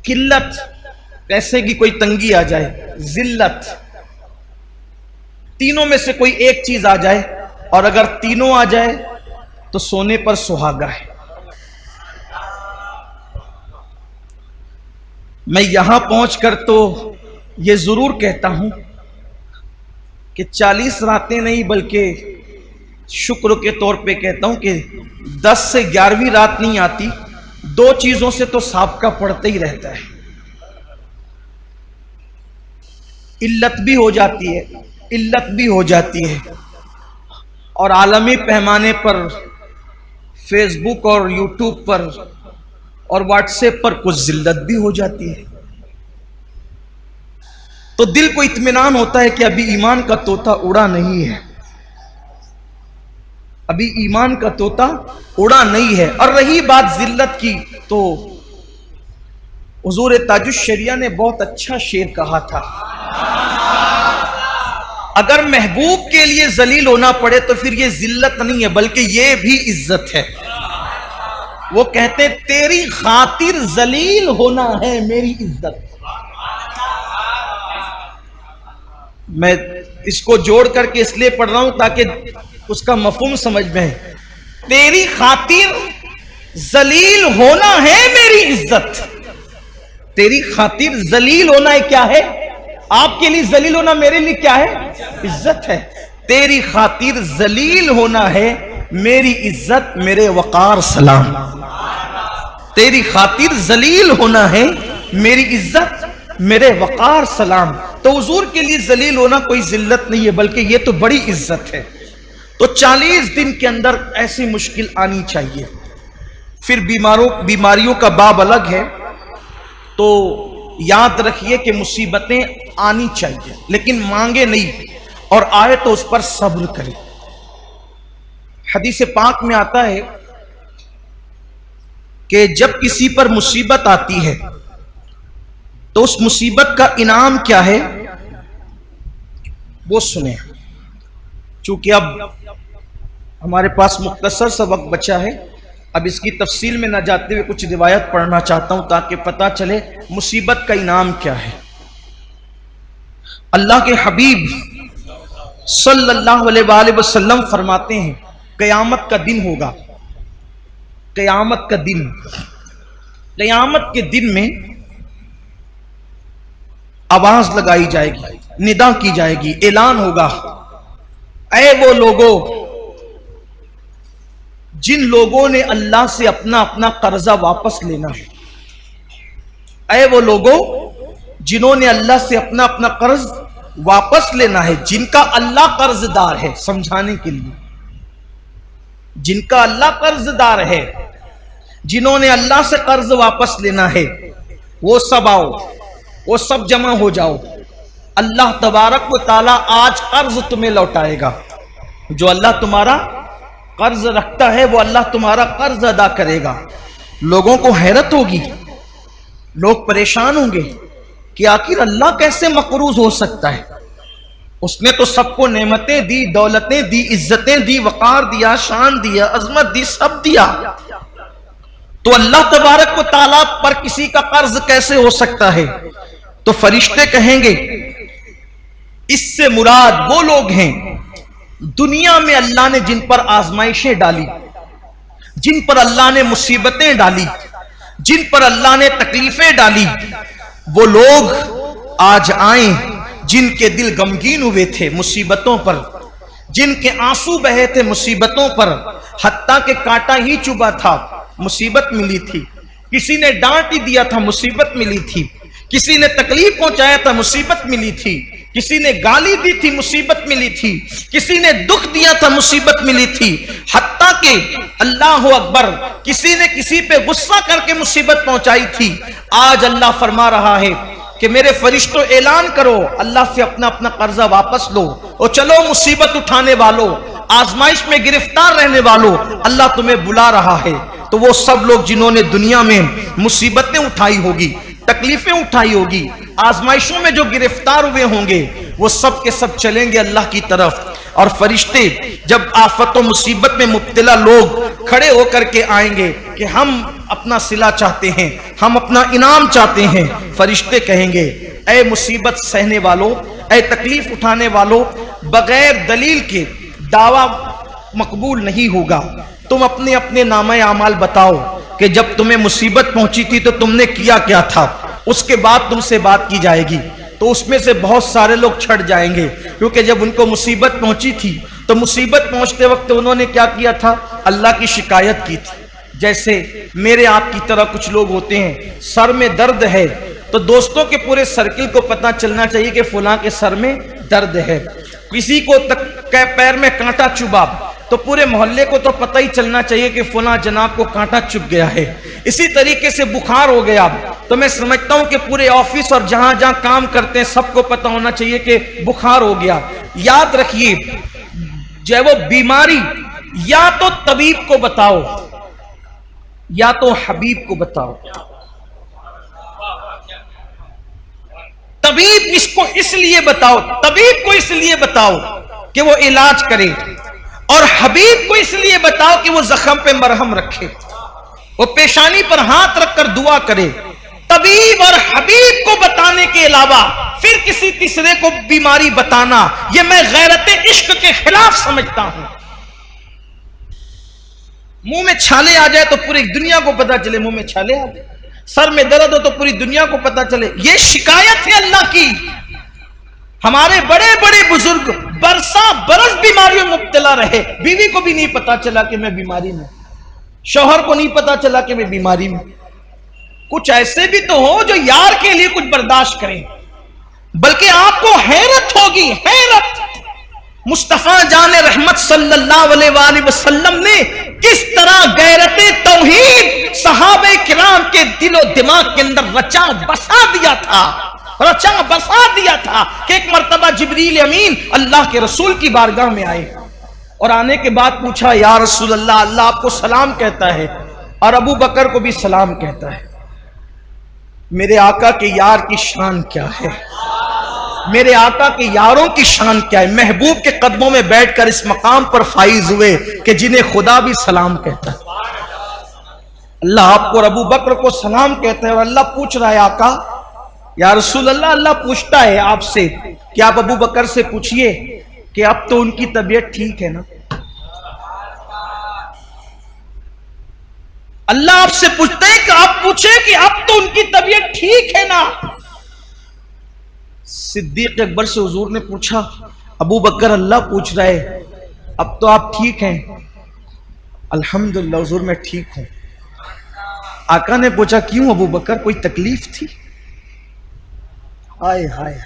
قلت پیسے کی کوئی تنگی آ جائے، ذلت، تینوں میں سے کوئی ایک چیز آ جائے، اور اگر تینوں آ جائے تو سونے پر سہاگا ہے۔ میں یہاں پہنچ کر تو یہ ضرور کہتا ہوں کہ 40 راتیں نہیں بلکہ شکر کے طور پہ کہتا ہوں کہ 10 سے 11ویں رات نہیں آتی، 2 چیزوں سے تو سابقہ پڑتا ہی رہتا ہے۔ علت بھی ہو جاتی ہے، علت بھی ہو جاتی ہے، اور عالمی پیمانے پر فیس بک اور یوٹیوب پر اور واٹس ایپ پر کچھ ذلت بھی ہو جاتی ہے۔ تو دل کو اطمینان ہوتا ہے کہ ابھی ایمان کا طوطا اڑا نہیں ہے، ابھی ایمان کا طوطا اڑا نہیں ہے۔ اور رہی بات ذلت کی، تو حضور تاج الشریعہ نے بہت اچھا شعر کہا تھا، اگر محبوب کے لیے ذلیل ہونا پڑے تو پھر یہ ذلت نہیں ہے بلکہ یہ بھی عزت ہے۔ وہ کہتے تیری خاطر ذلیل ہونا ہے میری عزت۔ میں اس کو جوڑ کر کے اس لیے پڑھ رہا ہوں تاکہ اس کا مفہوم سمجھ میں ہے۔ تیری خاطر ذلیل ہونا ہے میری عزت، تیری خاطر ذلیل ہونا ہے کیا ہے؟ آپ کے لیے ذلیل ہونا میرے لیے کیا ہے؟ عزت ہے۔ تیری خاطر ذلیل ہونا ہے میری عزت، میرے وقار سلام۔ تیری خاطر ذلیل ہونا ہے میری عزت، میرے وقار سلام۔ تو حضور کے لیے ذلیل ہونا کوئی ذلت نہیں ہے بلکہ یہ تو بڑی عزت ہے۔ تو 40 دن کے اندر ایسی مشکل آنی چاہیے۔ پھر بیماریوں کا باب الگ ہے، تو یاد رکھیے کہ مصیبتیں آنی چاہیے لیکن مانگے نہیں، اور آئے تو اس پر صبر کرے۔ حدیث پاک میں آتا ہے کہ جب کسی پر مصیبت آتی ہے تو اس مصیبت کا انعام کیا ہے وہ سنیں۔ چونکہ اب ہمارے پاس مختصر سا وقت بچا ہے، اب اس کی تفصیل میں نہ جاتے ہوئے کچھ روایت پڑھنا چاہتا ہوں تاکہ پتہ چلے مصیبت کا انعام کیا ہے۔ اللہ کے حبیب صلی اللہ علیہ وآلہ وسلم فرماتے ہیں قیامت کا دن ہوگا، قیامت کا دن، قیامت کے دن میں آواز لگائی جائے گی، ندا کی جائے گی، اعلان ہوگا، اے وہ لوگوں جن لوگوں نے اللہ سے اپنا قرضہ واپس لینا ہے، اے وہ لوگوں جنہوں نے اللہ سے اپنا قرض واپس لینا ہے، جن کا اللہ قرض دار ہے، سمجھانے کے لیے، جن کا اللہ قرض دار ہے، جنہوں نے اللہ سے قرض واپس لینا ہے، وہ سب آؤ، وہ سب جمع ہو جاؤ، اللہ تبارک و تعالیٰ آج قرض تمہیں لوٹائے گا۔ جو اللہ تمہارا قرض رکھتا ہے وہ اللہ تمہارا قرض ادا کرے گا۔ لوگوں کو حیرت ہوگی، لوگ پریشان ہوں گے کہ آخر اللہ کیسے مقروض ہو سکتا ہے؟ اس نے تو سب کو نعمتیں دی، دولتیں دی، عزتیں دی، وقار دیا، شان دیا، عظمت دی، سب دیا، تو اللہ تبارک و تعالیٰ پر کسی کا قرض کیسے ہو سکتا ہے؟ تو فرشتے کہیں گے اس سے مراد وہ لوگ ہیں دنیا میں اللہ نے جن پر آزمائشیں ڈالی، جن پر اللہ نے مصیبتیں ڈالی، جن پر اللہ نے تکلیفیں ڈالی، وہ لوگ آج آئیں جن کے دل غمگین ہوئے تھے مصیبتوں پر، جن کے آنسو بہے تھے مصیبتوں پر، حتیٰ کہ کانٹا ہی چبھا تھا مصیبت ملی تھی، کسی نے ڈانٹ ہی دیا تھا مصیبت ملی تھی، کسی نے تکلیف پہنچایا تھا مصیبت ملی تھی، کسی نے گالی دی تھی مصیبت ملی تھی، کسی نے دکھ دیا تھا مصیبت ملی تھی، حتیٰ کہ اللہ اکبر کسی نے کسی پہ غصہ کر کے مصیبت پہنچائی تھی۔ آج اللہ فرما رہا ہے کہ میرے فرشتوں اعلان کرو، اللہ سے اپنا اپنا قرضہ واپس لو اور چلو مصیبت اٹھانے والوں، آزمائش میں گرفتار رہنے والوں، اللہ تمہیں بلا رہا ہے۔ تو وہ سب لوگ جنہوں نے دنیا میں مصیبتیں اٹھائی ہوگی، تکلیفیں اٹھائی ہوگی، آزمائشوں میں جو گرفتار ہوئے ہوں گے، وہ سب کے سب چلیں گے اللہ کی طرف، اور فرشتے جب آفت و مصیبت میں مبتلا لوگ کھڑے ہو کر کے آئیں گے کہ ہم اپنا صلہ چاہتے ہیں، ہم اپنا انعام چاہتے ہیں، فرشتے کہیں گے اے مصیبت سہنے والوں، اے تکلیف اٹھانے والوں، بغیر دلیل کے دعویٰ مقبول نہیں ہوگا، تم اپنے اپنے نامہ اعمال بتاؤ کہ جب تمہیں مصیبت پہنچی تھی تو تم نے کیا کیا تھا، اس کے بعد تم سے بات کی جائے گی۔ تو اس میں سے بہت سارے لوگ چھٹ جائیں گے، کیونکہ جب ان کو مصیبت پہنچی تھی تو مصیبت پہنچتے وقت انہوں نے کیا کیا تھا؟ اللہ کی شکایت کی تھی۔ جیسے میرے آپ کی طرح کچھ لوگ ہوتے ہیں، سر میں درد ہے تو دوستوں کے پورے سرکل کو پتہ چلنا چاہیے کہ فلاں کے سر میں درد ہے۔ کسی کو پیر میں کانٹا چبھا تو پورے محلے کو تو پتہ ہی چلنا چاہیے کہ فلاں جناب کو کانٹا چبھ گیا ہے۔ اسی طریقے سے بخار ہو گیا تو میں سمجھتا ہوں کہ پورے آفس اور جہاں جہاں کام کرتے ہیں سب کو پتہ ہونا چاہیے کہ بخار ہو گیا۔ یاد رکھیے، جو ہے وہ بیماری یا تو طبیب کو بتاؤ یا تو حبیب کو بتاؤ۔ طبیب اس کو اس لیے بتاؤ، طبیب کو اس لیے بتاؤ کہ وہ علاج کرے، اور حبیب کو اس لیے بتاؤ کہ وہ زخم پہ مرہم رکھے، وہ پیشانی پر ہاتھ رکھ کر دعا کرے۔ طبیب اور حبیب کو بتانے کے علاوہ پھر کسی تیسرے کو بیماری بتانا، یہ میں غیرت عشق کے خلاف سمجھتا ہوں۔ منہ میں چھالے آ جائے تو پوری دنیا کو پتا چلے منہ میں چھالے آ جائے، سر میں درد ہو تو پوری دنیا کو پتا چلے، یہ شکایت ہے اللہ کی۔ ہمارے بڑے بڑے بزرگ برساں برس بیماریوں میں مبتلا رہے، بیوی کو بھی نہیں پتا چلا کہ میں بیماری میں، شوہر کو نہیں پتا چلا کہ میں بیماری میں۔ کچھ ایسے بھی تو ہو جو یار کے لیے کچھ برداشت کریں، بلکہ آپ کو حیرت ہوگی، حیرت، مصطفیٰ جان رحمت صلی اللہ علیہ وآلہ وسلم نے کس طرح غیرت توحید صحابہ کرام کے دل و دماغ کے اندر رچا بسا دیا تھا، رچا بسا دیا تھا کہ ایک مرتبہ جبریل امین اللہ کے رسول کی بارگاہ میں آئے اور آنے کے بعد پوچھا یا رسول اللہ، اللہ آپ کو سلام کہتا ہے اور ابو بکر کو بھی سلام کہتا ہے، میرے آقا کے یار کی شان کیا ہے، میرے آقا کے یاروں کی شان کیا ہے؟ محبوب کے قدموں میں بیٹھ کر اس مقام پر فائز ہوئے کہ جنہیں خدا بھی سلام کہتا ہے۔ اللہ آپ کو اور ابو بکر کو سلام کہتا ہے، اور اللہ پوچھ رہا ہے آقا یا رسول اللہ، اللہ پوچھتا ہے آپ سے کہ آپ ابو بکر سے پوچھئے کہ اب تو ان کی طبیعت ٹھیک ہے نا؟ اللہ آپ سے پوچھتا ہے کہ آپ پوچھیں کہ اب تو ان کی طبیعت ٹھیک ہے نا؟ صدیق اکبر سے حضور نے پوچھا ابو بکر اللہ پوچھ رہا ہے اب تو آپ ٹھیک ہیں؟ الحمدللہ حضور میں ٹھیک ہوں۔ آقا نے پوچھا کیوں ابو بکر، کوئی تکلیف تھی؟ آئے ہائے،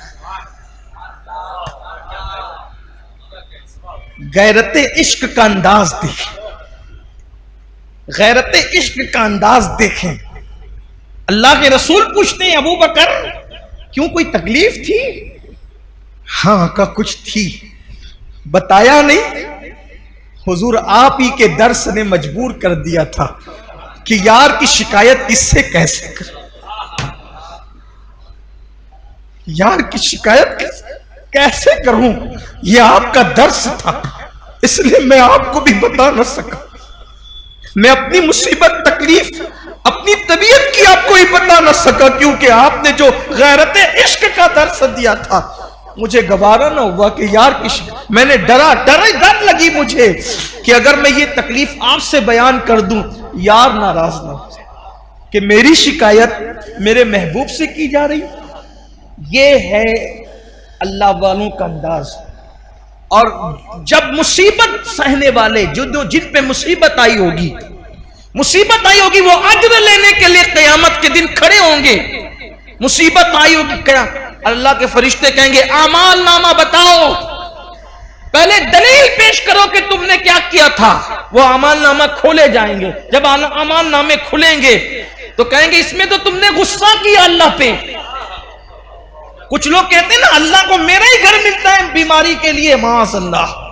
غیرت عشق کا انداز دیکھیں، غیرت عشق کا انداز دیکھیں۔ اللہ کے رسول پوچھتے ہیں ابو بکر کیوں، کوئی تکلیف تھی؟ ہاں آقا کچھ تھی، بتایا نہیں؟ حضور آپ ہی کے درس نے مجبور کر دیا تھا کہ یار کی شکایت کس سے کیسے کر، یار کی شکایت کیسے کروں، یہ آپ کا درس تھا، اس لیے میں آپ کو بھی بتا نہ سکا، میں اپنی مصیبت تکلیف اپنی طبیعت کی آپ کو ہی بتا نہ سکا، کیونکہ آپ نے جو غیرت عشق کا درس دیا تھا مجھے گوارا نہ ہوا کہ یار کی میں نے ڈر لگی مجھے کہ اگر میں یہ تکلیف آپ سے بیان کر دوں یار ناراض نہ ہو جائے کہ میری شکایت میرے محبوب سے کی جا رہی۔ یہ ہے اللہ والوں کا انداز۔ اور جب مصیبت سہنے والے جن پہ مصیبت آئی ہوگی وہ اجر لینے کے لیے قیامت کے دن کھڑے ہوں گے۔ مصیبت آئی ہوگی، اللہ کے فرشتے کہیں گے اعمال نامہ بتاؤ، پہلے دلیل پیش کرو کہ تم نے کیا کیا تھا۔ وہ اعمال نامہ کھولے جائیں گے، جب اعمال نامے کھلیں گے تو کہیں گے اس میں تو تم نے غصہ کیا اللہ پہ۔ کچھ لوگ کہتے ہیں نا اللہ کو میرا ہی گھر ملتا ہے بیماری کے لیے، معاذ اللہ،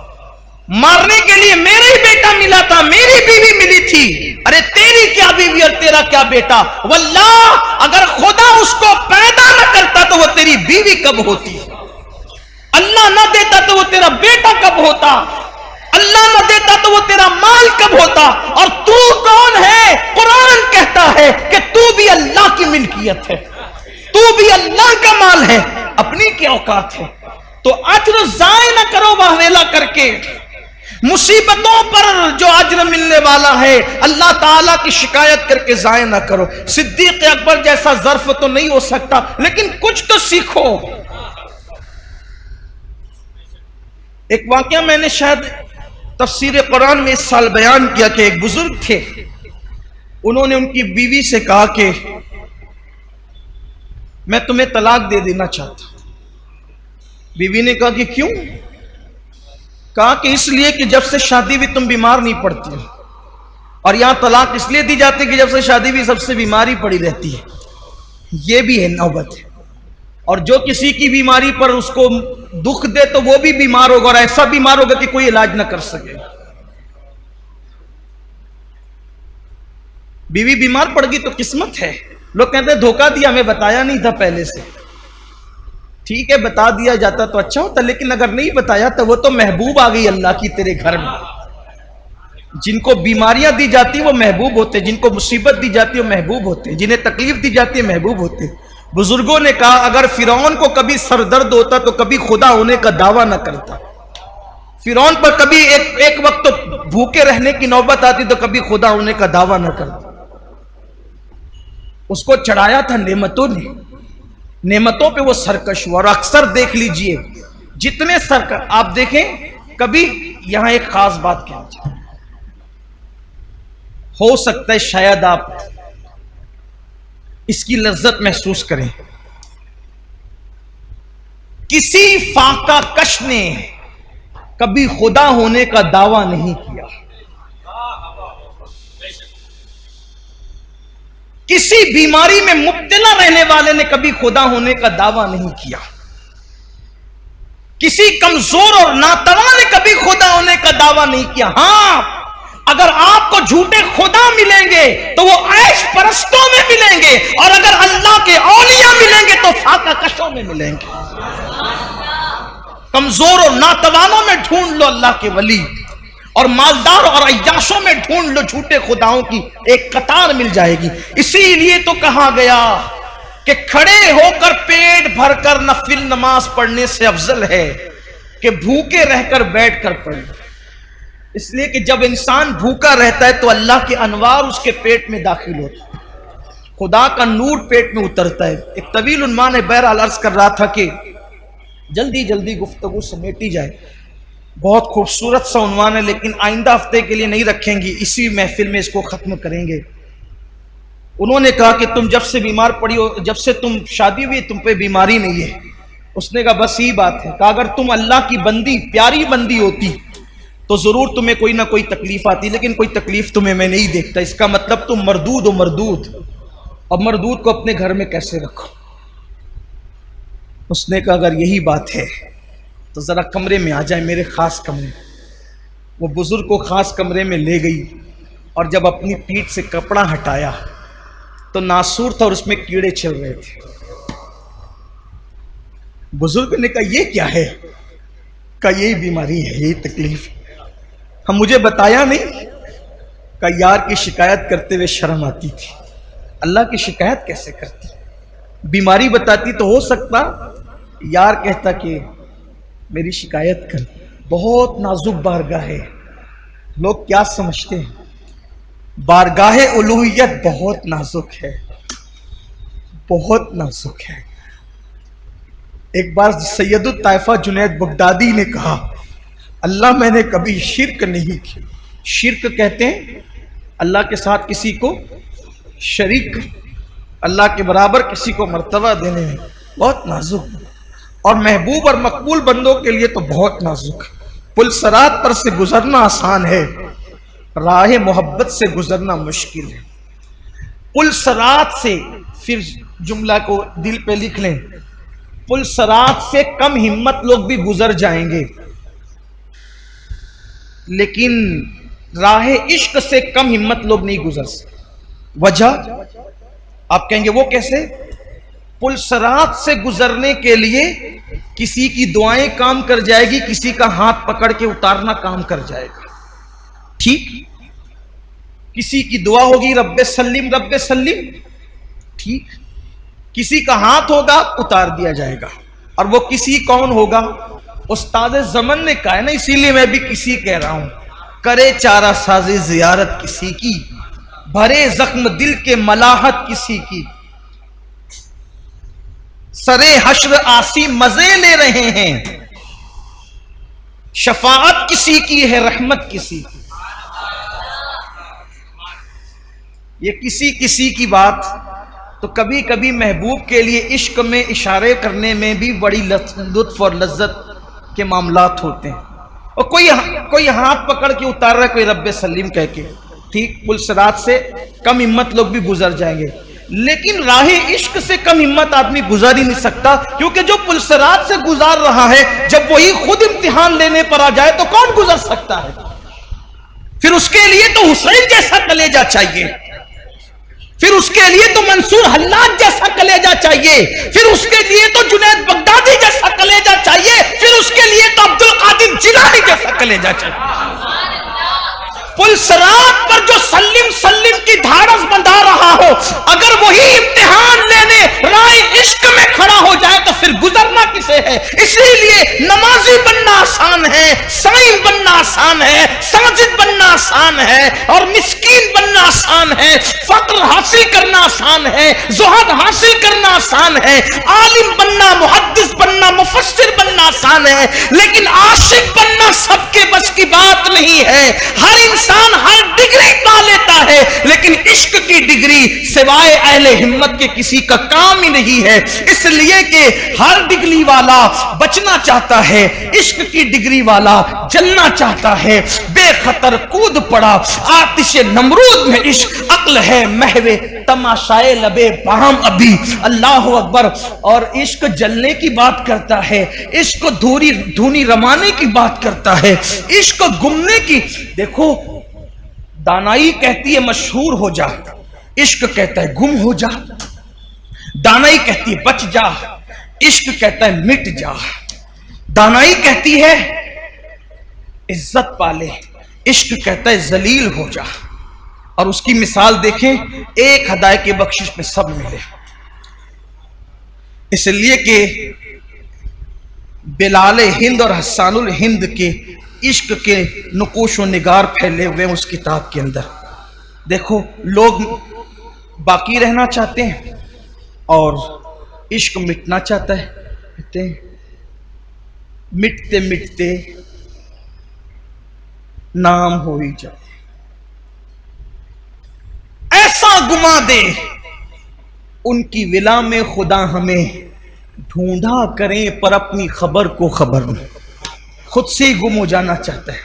مارنے کے لیے میرا ہی بیٹا ملا تھا، میری بیوی ملی تھی۔ ارے تیری کیا بیوی اور تیرا کیا بیٹا، واللہ اگر خدا اس کو پیدا نہ کرتا تو وہ تیری بیوی کب ہوتی، اللہ نہ دیتا تو وہ تیرا بیٹا کب ہوتا، اللہ نہ دیتا تو وہ تیرا مال کب ہوتا، اور تو کون ہے؟ قرآن کہتا ہے کہ تو بھی اللہ کی ملکیت ہے، تو بھی اللہ کا مال ہے، اپنی کیا اوقات ہے؟ تو اجر ضائع نہ کرو واویلا کر کے، مصیبتوں پر جو اجر ملنے والا ہے اللہ تعالیٰ کی شکایت کر کے ضائع نہ کرو۔ صدیق اکبر جیسا ظرف تو نہیں ہو سکتا لیکن کچھ تو سیکھو۔ ایک واقعہ میں نے شاید تفسیر قرآن میں اس سال بیان کیا کہ ایک بزرگ تھے، انہوں نے ان کی بیوی سے کہا کہ میں تمہیں طلاق دے دینا چاہتا ہوں۔ بیوی نے کہا کہ کیوں؟ کہا کہ اس لیے کہ جب سے شادی بھی تم بیمار نہیں پڑتی ہو، اور یہاں طلاق اس لیے دی جاتی کہ جب سے شادی بھی سب سے بیماری پڑی رہتی ہے۔ یہ بھی ہے نوبت ہے، اور جو کسی کی بیماری پر اس کو دکھ دے تو وہ بھی بیمار ہوگا، اور ایسا بیمار ہوگا کہ کوئی علاج نہ کر سکے۔ بیوی بیمار پڑ گئی تو قسمت ہے۔ لوگ کہتے ہیں دھوکہ دیا، ہمیں بتایا نہیں تھا پہلے سے۔ ٹھیک ہے بتا دیا جاتا تو اچھا ہوتا، لیکن اگر نہیں بتایا تو وہ تو محبوب آ گئی اللہ کی تیرے گھر میں۔ جن کو بیماریاں دی جاتی وہ محبوب ہوتے، جن کو مصیبت دی جاتی وہ محبوب ہوتے، جنہیں تکلیف دی جاتی ہے محبوب ہوتے۔ بزرگوں نے کہا اگر فرعون کو کبھی سر درد ہوتا تو کبھی خدا ہونے کا دعویٰ نہ کرتا۔ فرعون پر کبھی ایک وقت تو بھوکے رہنے کی نوبت آتی تو کبھی خدا ہونے کا دعویٰ نہ کرتا۔ اس کو چڑھایا تھا نعمتوں نے، نعمتوں پہ وہ سرکش ہوا۔ اور اکثر دیکھ لیجئے جتنے سرکش آپ دیکھیں، کبھی یہاں ایک خاص بات کہنا چاہتا ہوں، ہو سکتا ہے شاید آپ اس کی لذت محسوس کریں۔ کسی فاقہ کش نے کبھی خدا ہونے کا دعویٰ نہیں کیا، کسی بیماری میں مبتلا رہنے والے نے کبھی خدا ہونے کا دعویٰ نہیں کیا، کسی کمزور اور ناتواں نے کبھی خدا ہونے کا دعویٰ نہیں کیا۔ ہاں اگر آپ کو جھوٹے خدا ملیں گے تو وہ عیش پرستوں میں ملیں گے، اور اگر اللہ کے اولیاء ملیں گے تو فاقہ کشوں میں ملیں گے۔ کمزور اور ناتوانوں میں ڈھونڈ لو اللہ کے ولی، اور مالدار اور عیاشوں میں ڈھونڈ لو جھوٹے خداؤں کی ایک قطار مل جائے گی۔ اسی لیے تو کہا گیا کہ کھڑے ہو کر پیٹ بھر کر نفل نماز پڑھنے سے افضل ہے کہ بھوکے رہ کر بیٹھ کر پڑھے۔ اس لیے کہ جب انسان بھوکا رہتا ہے تو اللہ کے انوار اس کے پیٹ میں داخل ہوتا ہے، خدا کا نور پیٹ میں اترتا ہے۔ ایک طویل عنوان ہے، بہرحال عرض کر رہا تھا کہ جلدی جلدی گفتگو سمیٹی جائے، بہت خوبصورت سا عنوان ہے لیکن آئندہ ہفتے کے لیے نہیں رکھیں گے، اسی محفل میں اس کو ختم کریں گے۔ انہوں نے کہا کہ تم جب سے بیمار پڑی ہو، جب سے تم شادی ہوئی تم پہ بیماری نہیں ہے۔ اس نے کہا بس یہی بات ہے، کہ اگر تم اللہ کی بندی پیاری بندی ہوتی تو ضرور تمہیں کوئی نہ کوئی تکلیف آتی، لیکن کوئی تکلیف تمہیں میں نہیں دیکھتا، اس کا مطلب تم مردود ہو مردود، اور مردود کو اپنے گھر میں کیسے رکھو۔ اس نے کہا اگر یہی بات ہے تو ذرا کمرے میں آ جائے، میرے خاص کمرے۔ وہ بزرگ کو خاص کمرے میں لے گئی، اور جب اپنی پیٹھ سے کپڑا ہٹایا تو ناسور تھا اور اس میں کیڑے چل رہے تھے۔ بزرگ نے کہا یہ کیا ہے؟ کہا یہی بیماری ہے، یہی تکلیف ہے، ہم مجھے بتایا نہیں۔ کہا یار کی شکایت کرتے ہوئے شرم آتی تھی، اللہ کی شکایت کیسے کرتی؟ بیماری بتاتی تو ہو سکتا یار کہتا کہ میری شکایت کر۔ بہت نازک بارگاہ ہے، لوگ کیا سمجھتے ہیں؟ بارگاہ الوہیت بہت نازک ہے، بہت نازک ہے۔ ایک بار سید الطائفہ جنید بغدادی نے کہا اللہ میں نے کبھی شرک نہیں کی۔ شرک کہتے ہیں اللہ کے ساتھ کسی کو شریک، اللہ کے برابر کسی کو مرتبہ دینے میں، بہت نازک۔ اور محبوب اور مقبول بندوں کے لیے تو بہت نازک ہے۔ پل صراط پر سے گزرنا آسان ہے، راہ محبت سے گزرنا مشکل ہے۔ پل صراط سے، پھر جملہ کو دل پہ لکھ لیں، پل صراط سے کم ہمت لوگ بھی گزر جائیں گے، لیکن راہ عشق سے کم ہمت لوگ نہیں گزر سکتے۔ وجہ آپ کہیں گے وہ کیسے؟ پل صراط سے گزرنے کے لیے کسی کی دعائیں کام کر جائے گی، کسی کا ہاتھ پکڑ کے اتارنا کام کر جائے گا، ٹھیک؟ کسی کی دعا ہوگی رب سلم رب سلم، ٹھیک؟ کسی کا ہاتھ ہوگا اتار دیا جائے گا، اور وہ کسی کون ہوگا؟ استاد زمن نے کہا ہے نا، اسی لیے میں بھی کسی کہہ رہا ہوں، کرے چارہ سازی زیارت کسی کی، بھرے زخم دل کے ملاحت کسی کی، سرے حشر آسی مزے لے رہے ہیں، شفاعت کسی کی ہے رحمت کسی کی۔ یہ کسی کسی کی بات تو کبھی کبھی محبوب کے لیے عشق میں اشارے کرنے میں بھی بڑی لطف اور لذت کے معاملات ہوتے ہیں، اور کوئی ہاتھ پکڑ کے اتار رہا ہے، کوئی رب سلیم کہہ کے، ٹھیک؟ پل صراط سے کم ہمت لوگ بھی گزر جائیں گے، لیکن راہ عشق سے کم ہمت آدمی گزر ہی نہیں سکتا، کیونکہ جو پل صراط سے گزار رہا ہے جب وہی خود امتحان لینے پر آ جائے تو کون گزر سکتا ہے؟ پھر اس کے لیے تو حسین جیسا کلیجہ چاہیے، پھر اس کے لیے تو منصور حلاج جیسا کلیجہ چاہیے، پھر اس کے لیے تو جنید بغدادی جیسا کلیجہ چاہیے، پھر اس کے لیے تو عبد القادر جیلانی جیسا کلیجہ چاہیے۔ پل صراط پر جو سلم سلم کی دھاڑس بندھا رہا ہو، اگر وہی امتحان لینے راہ عشق میں کھڑا ہو جائے تو پھر گزرنا کسے ہے؟ اسی لیے نمازی بننا آسان ہے، سائیں بننا آسان ہے، ساجد بننا آسان ہے، اور مسکین بننا آسان ہے، فقر حاصل کرنا آسان ہے، زہد حاصل کرنا آسان ہے، عالم بننا، محدث بننا، مفسر بننا آسان ہے، لیکن عاشق بننا سب کے بس کی بات نہیں ہے۔ ہر انسان ہر ڈگری پا لیتا ہے، لیکن عشق کی ڈگری سوائے اہل ہمت کے کسی کا کام ہی نہیں ہے، اس لیے کہ ہر ڈگری والا بچنا چاہتا ہے، عشق کی ڈگری والا جلنا چاہتا ہے۔ بے خطر کود پڑا آتش نمرود میں عشق، عقل ہے محو تماشائے لبے بام ابھی، اللہ اکبر۔ اور عشق جلنے کی بات کرتا ہے، عشق دھونی رمانے کی بات کرتا ہے، عشق گمنے کی۔ دیکھو دانائی کہتی ہے مشہور ہو جا، عشق کہتا ہے گم ہو جا۔ دانائی کہتی ہے بچ جا، عشق کہتا ہے مٹ جا۔ دانائی کہتی ہے عزت پالے، عشق کہتا ہے ذلیل ہو جا۔ اور اس کی مثال دیکھیں، ایک ہدایت کی بخشش میں سب ملے، اس لیے کہ بلال ہند اور حسان الہند کے عشق کے نقوش و نگار پھیلے ہوئے اس کتاب کے اندر۔ دیکھو لوگ باقی رہنا چاہتے ہیں اور عشق مٹنا چاہتا ہے، کہتے ہیں مٹتے مٹتے نام ہو ہی جائے، ایسا گما دے ان کی ولا میں خدا ہمیں، ڈھونڈا کریں پر اپنی خبر کو خبر نہیں۔ خود سے ہی گم ہو جانا چاہتا ہے۔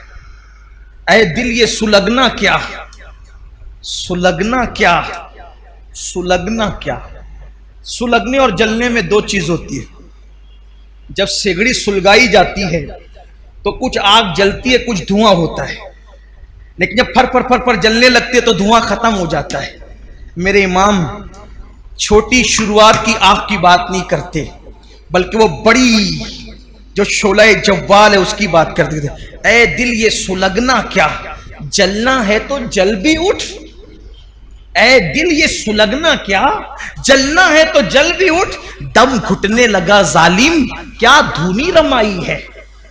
اے دل یہ سلگنا کیا، سلگنا کیا، سلگنا کیا۔ سلگنے اور جلنے میں دو چیز ہوتی ہے۔ جب سگڑی سلگائی جاتی ہے تو کچھ آگ جلتی ہے، کچھ دھواں ہوتا ہے، لیکن جب پھر پر جلنے لگتی ہے تو دھواں ختم ہو جاتا ہے۔ میرے امام چھوٹی شروعات کی آگ کی بات نہیں کرتے، بلکہ وہ بڑی جو شعلہ جوال ہے اس کی بات کرتے تھے۔ اے دل یہ سلگنا کیا، جلنا ہے تو جل بھی اٹھ۔ اے دل یہ سلگنا کیا، جلنا ہے تو جل بھی اٹھ۔ دم گھٹنے لگا ظالم، کیا دھونی رمائی ہے۔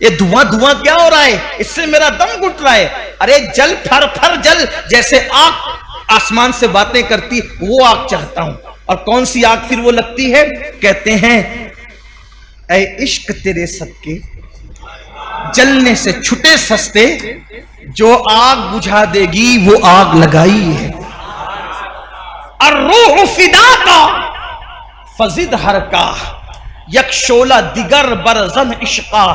یہ دھواں دھواں کیا ہو رہا ہے، اس سے میرا دم گھٹ رہا ہے۔ ارے جل، پھر پھر جل، جیسے آگ آسمان سے باتیں کرتی وہ آگ چاہتا ہوں۔ اور کون سی آگ پھر وہ لگتی ہے؟ کہتے ہیں اے عشق تیرے صدقے جلنے سے چھٹے سستے، جو آگ بجھا دے گی وہ آگ لگائی ہے۔ الروح فدا کا فزد ہر کا، یک شولہ دیگر برزن عشقا،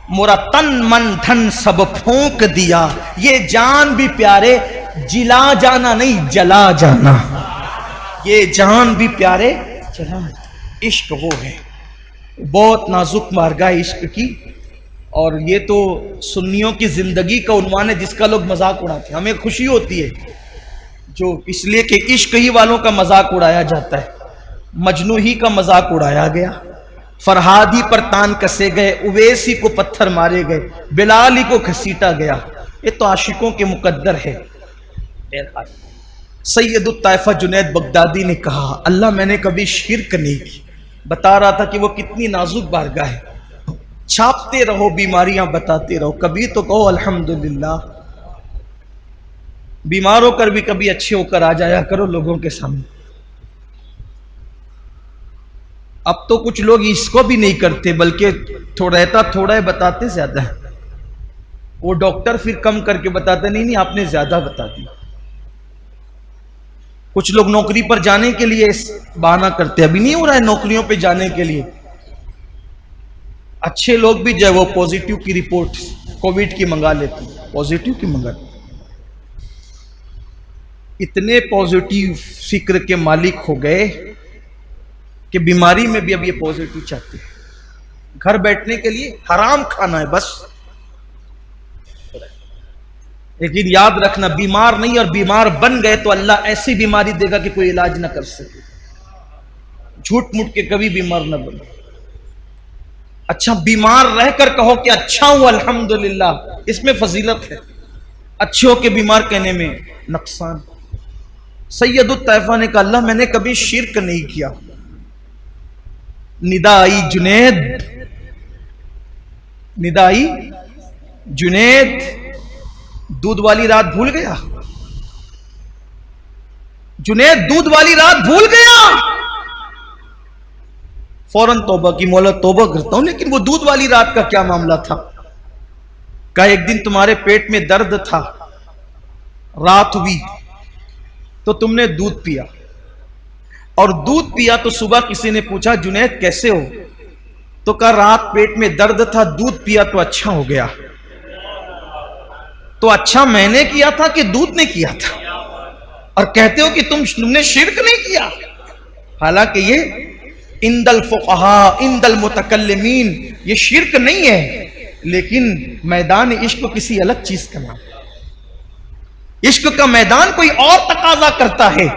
مورا تن من دھن سب پھونک دیا. یہ جان بھی پیارے جلا جانا نہیں جلا جانا، یہ جان بھی پیارے جلا. عشق وہ ہے، بہت نازک مارگاہ عشق کی. اور یہ تو سنیوں کی زندگی کا عنوان ہے جس کا لوگ مذاق اڑاتے ہیں. ہمیں خوشی ہوتی ہے جو اس لیے کہ عشق ہی والوں کا مذاق اڑایا جاتا ہے. مجنو ہی کا مذاق اڑایا گیا، فرہاد ہی پر تان کسے گئے، اویس ہی کو پتھر مارے گئے، بلال ہی کو گھسیٹا گیا. یہ تو عاشقوں کے مقدر ہے. سید الطائفہ جنید بغدادی نے کہا اللہ میں نے کبھی شرک نہیں کی. بتا رہا تھا کہ وہ کتنی نازک بارگاہ ہے. چھاپتے رہو بیماریاں بتاتے رہو، کبھی تو کہو الحمدللہ. بیمار ہو کر بھی کبھی اچھے ہو کر آ جایا کرو لوگوں کے سامنے. اب تو کچھ لوگ اس کو بھی نہیں کرتے بلکہ تھوڑا ہے بتاتے زیادہ ہے. وہ ڈاکٹر پھر کم کر کے بتاتے نہیں آپ نے زیادہ بتا دی. کچھ لوگ نوکری پر جانے کے لیے بہانہ کرتے، ابھی نہیں ہو رہا ہے نوکریوں پہ جانے کے لیے. اچھے لوگ بھی جو ہے وہ پوزیٹیو کی رپورٹ کووڈ کی منگا لیتے، پوزیٹیو کی منگا لیتے. اتنے پوزیٹیو فکر کے مالک ہو گئے کہ بیماری میں بھی اب یہ پوزیٹیو چاہتے ہیں. گھر بیٹھنے کے لیے حرام کھانا ہے بس. لیکن یاد رکھنا بیمار نہیں، اور بیمار بن گئے تو اللہ ایسی بیماری دے گا کہ کوئی علاج نہ کر سکے. جھوٹ موٹ کے کبھی بیمار نہ بنو. اچھا بیمار رہ کر کہو کہ اچھا ہوں الحمدللہ، اس میں فضیلت ہے. اچھے ہو کے بیمار کہنے میں نقصان. سید الطائفہ نے کہا اللہ میں نے کبھی شرک نہیں کیا. ندا آئی جنید، ندا آئی جنید، دودھ والی رات بھول گیا. جنید دودھ والی رات بھول گیا. فوراً توبہ کی، مولا توبہ کرتا ہوں لیکن وہ دودھ والی رات کا کیا معاملہ تھا؟ کہا ایک دن تمہارے پیٹ میں درد تھا، رات ہوئی تو تم نے دودھ پیا، اور دودھ پیا تو صبح کسی نے پوچھا جنید کیسے ہو؟ تو کہا رات پیٹ میں درد تھا، دودھ پیا تو اچھا ہو گیا. تو اچھا میں نے کیا تھا کہ دودھ نے کیا تھا؟ اور کہتے ہو کہ تم نے شرک نہیں کیا. حالانکہ یہ عند الفقہاء عند المتکلمین یہ شرک نہیں ہے، لیکن میدان عشق کسی الگ چیز کا نام. عشق کا میدان کوئی اور تقاضا کرتا ہے.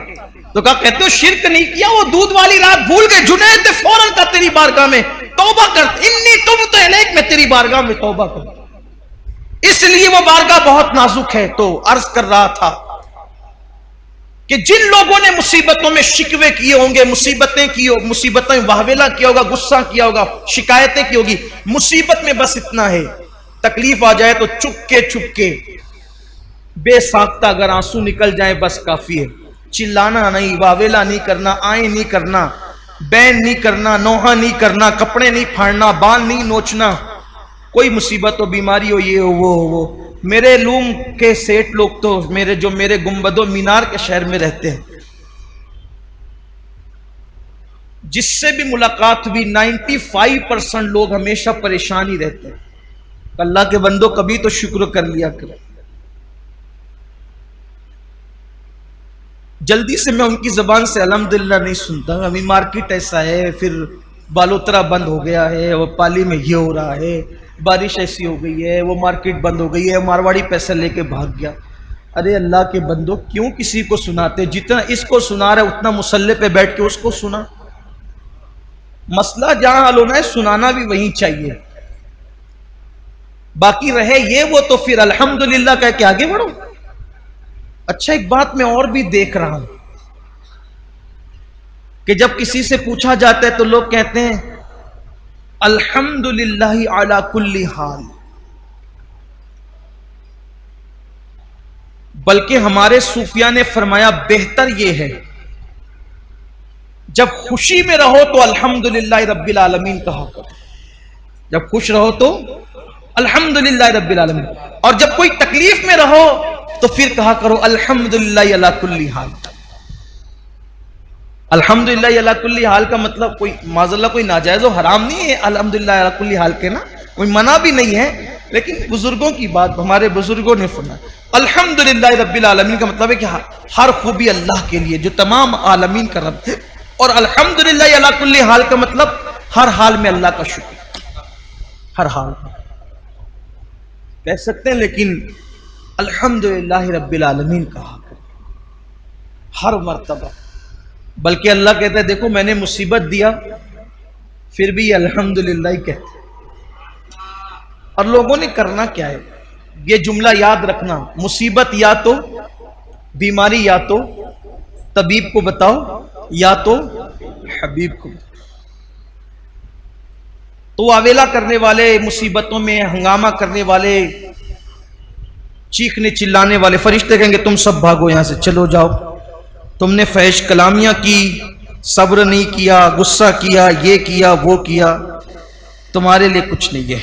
تو کہتے ہو شرک نہیں کیا، وہ دودھ والی رات بھول گئے. جنید نے فوراً کہا تیری بارگاہ میں توبہ کر، انی تبت الیک، میں تیری بارگاہ میں توبہ کر. اس لیے وہ بارگاہ بہت نازک ہے. تو عرض کر رہا تھا کہ جن لوگوں نے مصیبتوں میں شکوے کیے ہوں گے، مصیبتیں واہویلا کیا ہوگا، غصہ کیا ہوگا، شکایتیں کی ہوگی، مصیبت میں بس اتنا ہے تکلیف آ جائے تو چپ کے بے ساختہ اگر آنسو نکل جائیں بس کافی ہے. چلانا نہیں، واویلا نہیں کرنا، آئیں نہیں کرنا، بین نہیں کرنا، نوحہ نہیں کرنا، کپڑے نہیں پھاڑنا، بال نہیں نوچنا. کوئی مصیبت ہو، بیماری ہو، یہ ہو وہ ہو. میرے لوم کے سیٹ لوگ تو میرے گنبد و مینار کے شہر میں رہتے ہیں، جس سے بھی ملاقات ہوئی 95% لوگ ہمیشہ پریشان ہی رہتے ہیں. اللہ کے بندوں کبھی تو شکر کر لیا کرو. جلدی سے میں ان کی زبان سے الحمدللہ نہیں سنتا. ابھی مارکیٹ ایسا ہے، پھر بالوترا بند ہو گیا ہے، وہ پالی میں یہ ہو رہا ہے، بارش ایسی ہو گئی ہے، وہ مارکیٹ بند ہو گئی ہے، مارواڑی پیسہ لے کے بھاگ گیا. ارے اللہ کے بندو کیوں کسی کو سناتے؟ جتنا اس کو سنا رہے اتنا مسلح پہ بیٹھ کے اس کو سنا. مسئلہ جہاں حل ہونا ہے سنانا بھی وہیں چاہیے. باقی رہے یہ وہ تو پھر الحمدللہ کہہ کے آگے بڑھو. اچھا ایک بات میں اور بھی دیکھ رہا ہوں کہ جب کسی سے پوچھا جاتا ہے تو لوگ کہتے ہیں الحمدللہ علی کل حال. بلکہ ہمارے صوفیاء نے فرمایا بہتر یہ ہے جب خوشی میں رہو تو الحمدللہ رب العالمین کہا کرو. جب خوش رہو تو الحمدللہ رب العالمین، اور جب کوئی تکلیف میں رہو تو پھر کہا کرو الحمدللہ علی کل حال. الحمدللہ علی کل حال کا مطلب کوئی معذاللہ کوئی ناجائز و حرام نہیں ہے الحمدللہ علی کل حال کے نا، کوئی منع بھی نہیں ہے، لیکن بزرگوں کی بات ہمارے بزرگوں نے فرمایا الحمدللہ رب العالمین کا مطلب ہے کہ ہر خوبی اللہ کے لیے جو تمام عالمین کا رب ہے، اور الحمدللہ علی کل حال کا مطلب ہر حال میں اللہ کا شکر، ہر حال میں کہہ سکتے ہیں، لیکن الحمدللہ رب العالمین کہا ہر مرتبہ، بلکہ اللہ کہتا ہے دیکھو میں نے مصیبت دیا پھر بھی یہ الحمدللہ ہی کہتے ہیں۔ اور لوگوں نے کرنا کیا ہے، یہ جملہ یاد رکھنا، مصیبت یا تو بیماری یا تو طبیب کو بتاؤ یا تو حبیب کو بتاؤ۔ تو آویلا کرنے والے، مصیبتوں میں ہنگامہ کرنے والے، چیخنے چلانے والے فرشتے کہیں گے تم سب بھاگو یہاں سے، چلو جاؤ، تم نے فحش کلامیاں کی، صبر نہیں کیا، غصہ کیا، یہ کیا وہ کیا، تمہارے لیے کچھ نہیں ہے،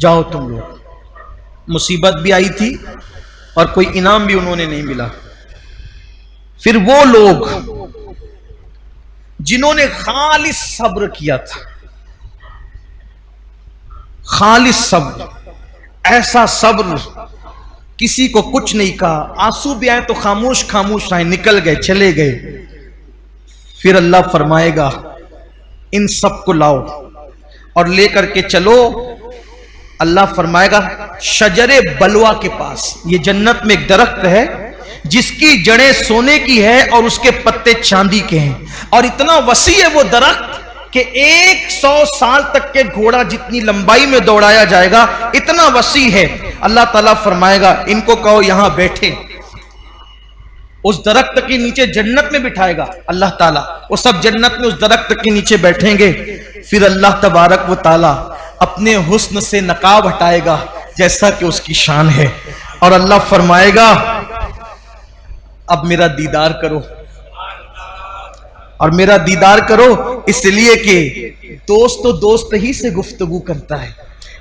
جاؤ تم لوگ۔ مصیبت بھی آئی تھی اور کوئی انعام بھی انہوں نے نہیں ملا۔ پھر وہ لوگ جنہوں نے خالص صبر کیا تھا، خالص صبر، ایسا صبر کسی کو کچھ نہیں کہا، آنسو بھی آئے تو خاموش خاموش آئے، نکل گئے چلے گئے، پھر اللہ فرمائے گا ان سب کو لاؤ اور لے کر کے چلو، اللہ فرمائے گا شجر بلوا کے پاس۔ یہ جنت میں ایک درخت ہے جس کی جڑیں سونے کی ہے اور اس کے پتے چاندی کے ہیں، اور اتنا وسیع ہے وہ درخت کہ 100 سال تک کے گھوڑا جتنی لمبائی میں دوڑایا جائے گا، اتنا وسیع ہے۔ اللہ تعالیٰ فرمائے گا ان کو کہو یہاں بیٹھے، اس درخت کے نیچے جنت میں بٹھائے گا اللہ تعالیٰ، وہ سب جنت میں اس درخت کے نیچے بیٹھیں گے، پھر اللہ تبارک و تعالیٰ اپنے حسن سے نقاب ہٹائے گا جیسا کہ اس کی شان ہے، اور اللہ فرمائے گا اب میرا دیدار کرو، اور میرا دیدار کرو اس لیے کہ دوست تو دوست ہی سے گفتگو کرتا ہے،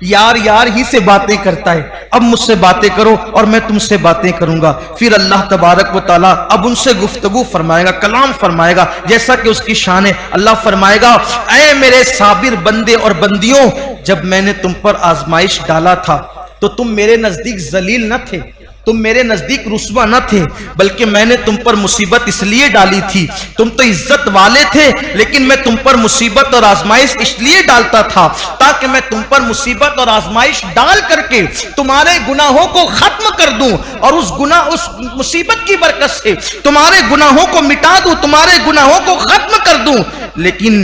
یار یار ہی سے باتیں کرتا ہے، اب مجھ سے باتیں کرو اور میں تم سے باتیں کروں گا۔ پھر اللہ تبارک و تعالیٰ اب ان سے گفتگو فرمائے گا، کلام فرمائے گا جیسا کہ اس کی شان ہے۔ اللہ فرمائے گا اے میرے صابر بندے اور بندیوں، جب میں نے تم پر آزمائش ڈالا تھا تو تم میرے نزدیک ذلیل نہ تھے، تم میرے نزدیک رسوا نہ تھے، بلکہ میں نے تم پر مصیبت اس لیے ڈالی تھی، تم تو عزت والے تھے، لیکن میں تم پر مصیبت اور آزمائش اس لیے ڈالتا تھا تاکہ میں تم پر مصیبت اور آزمائش ڈال کر کے تمہارے گناہوں کو ختم کر دوں، اور اس مصیبت کی برکت سے تمہارے گناہوں کو مٹا دوں، تمہارے گناہوں کو ختم کر دوں۔ لیکن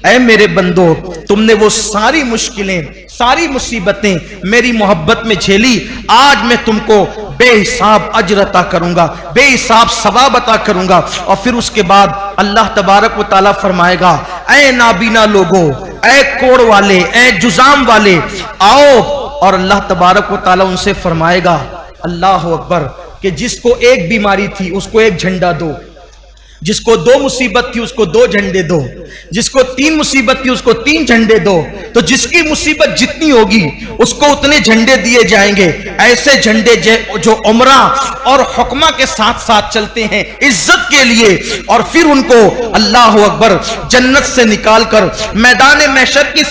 اے میرے بندو، تم نے وہ ساری مشکلیں، ساری مصیبتیں میری محبت میں جھیلی، آج میں تم کو بے حساب اجر عطا کروں گا، بے حساب ثواب عطا کروں گا۔ اور پھر اس کے بعد اللہ تبارک و تعالیٰ فرمائے گا اے نابینا لوگوں، اے کوڑ والے، اے جزام والے، آؤ، اور اللہ تبارک و تعالیٰ ان سے فرمائے گا اللہ اکبر کہ جس کو ایک بیماری تھی اس کو ایک جھنڈا دو، جس کو 2 مصیبت تھی اس کو 2 جھنڈے دو، جس کو 3 مصیبت تھی اس کو 3 جھنڈے دو، تو جس کی مصیبت جتنی ہوگی اس کو اتنے جھنڈے دیے جائیں گے، ایسے جھنڈے جو عمرہ اور حکمہ کے ساتھ ساتھ چلتے ہیں عزت کے لیے۔ اور پھر ان کو اللہ اکبر جنت سے نکال کر میدان محشر کی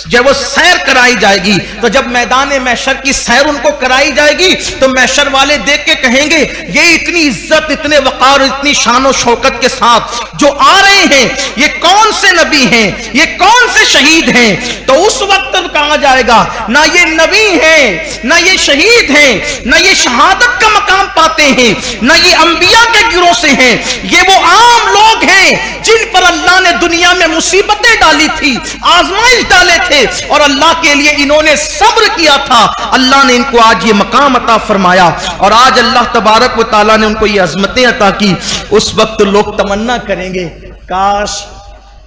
جب وہ سیر کرائی جائے گی، تو جب میدان محشر کی سیر ان کو کرائی جائے گی تو محشر والے دیکھ کے کہیں گے یہ اتنی عزت، اتنے وقار، اتنی شان و شوکت کے ساتھ جو آ رہے ہیں یہ کون سے نبی ہیں، یہ کون سے شہید ہیں؟ تو اس وقت کہا جائے گا نہ یہ نبی ہیں، نہ یہ شہید ہیں، نہ یہ شہادت کا مقام پاتے ہیں، نہ یہ انبیاء کے گروہ سے ہیں، یہ وہ عام لوگ ہیں جن پر اللہ نے دنیا میں مصیبتیں ڈالی تھی، آزمائش ڈالے تھے، اور اللہ کے لیے انہوں نے صبر کیا تھا، اللہ نے ان کو آج یہ مقام عطا فرمایا، اور آج اللہ تبارک و تعالیٰ نے ان کو یہ عظمتیں عطا کی۔ اس وقت لوگ تمنا کریں گے کاش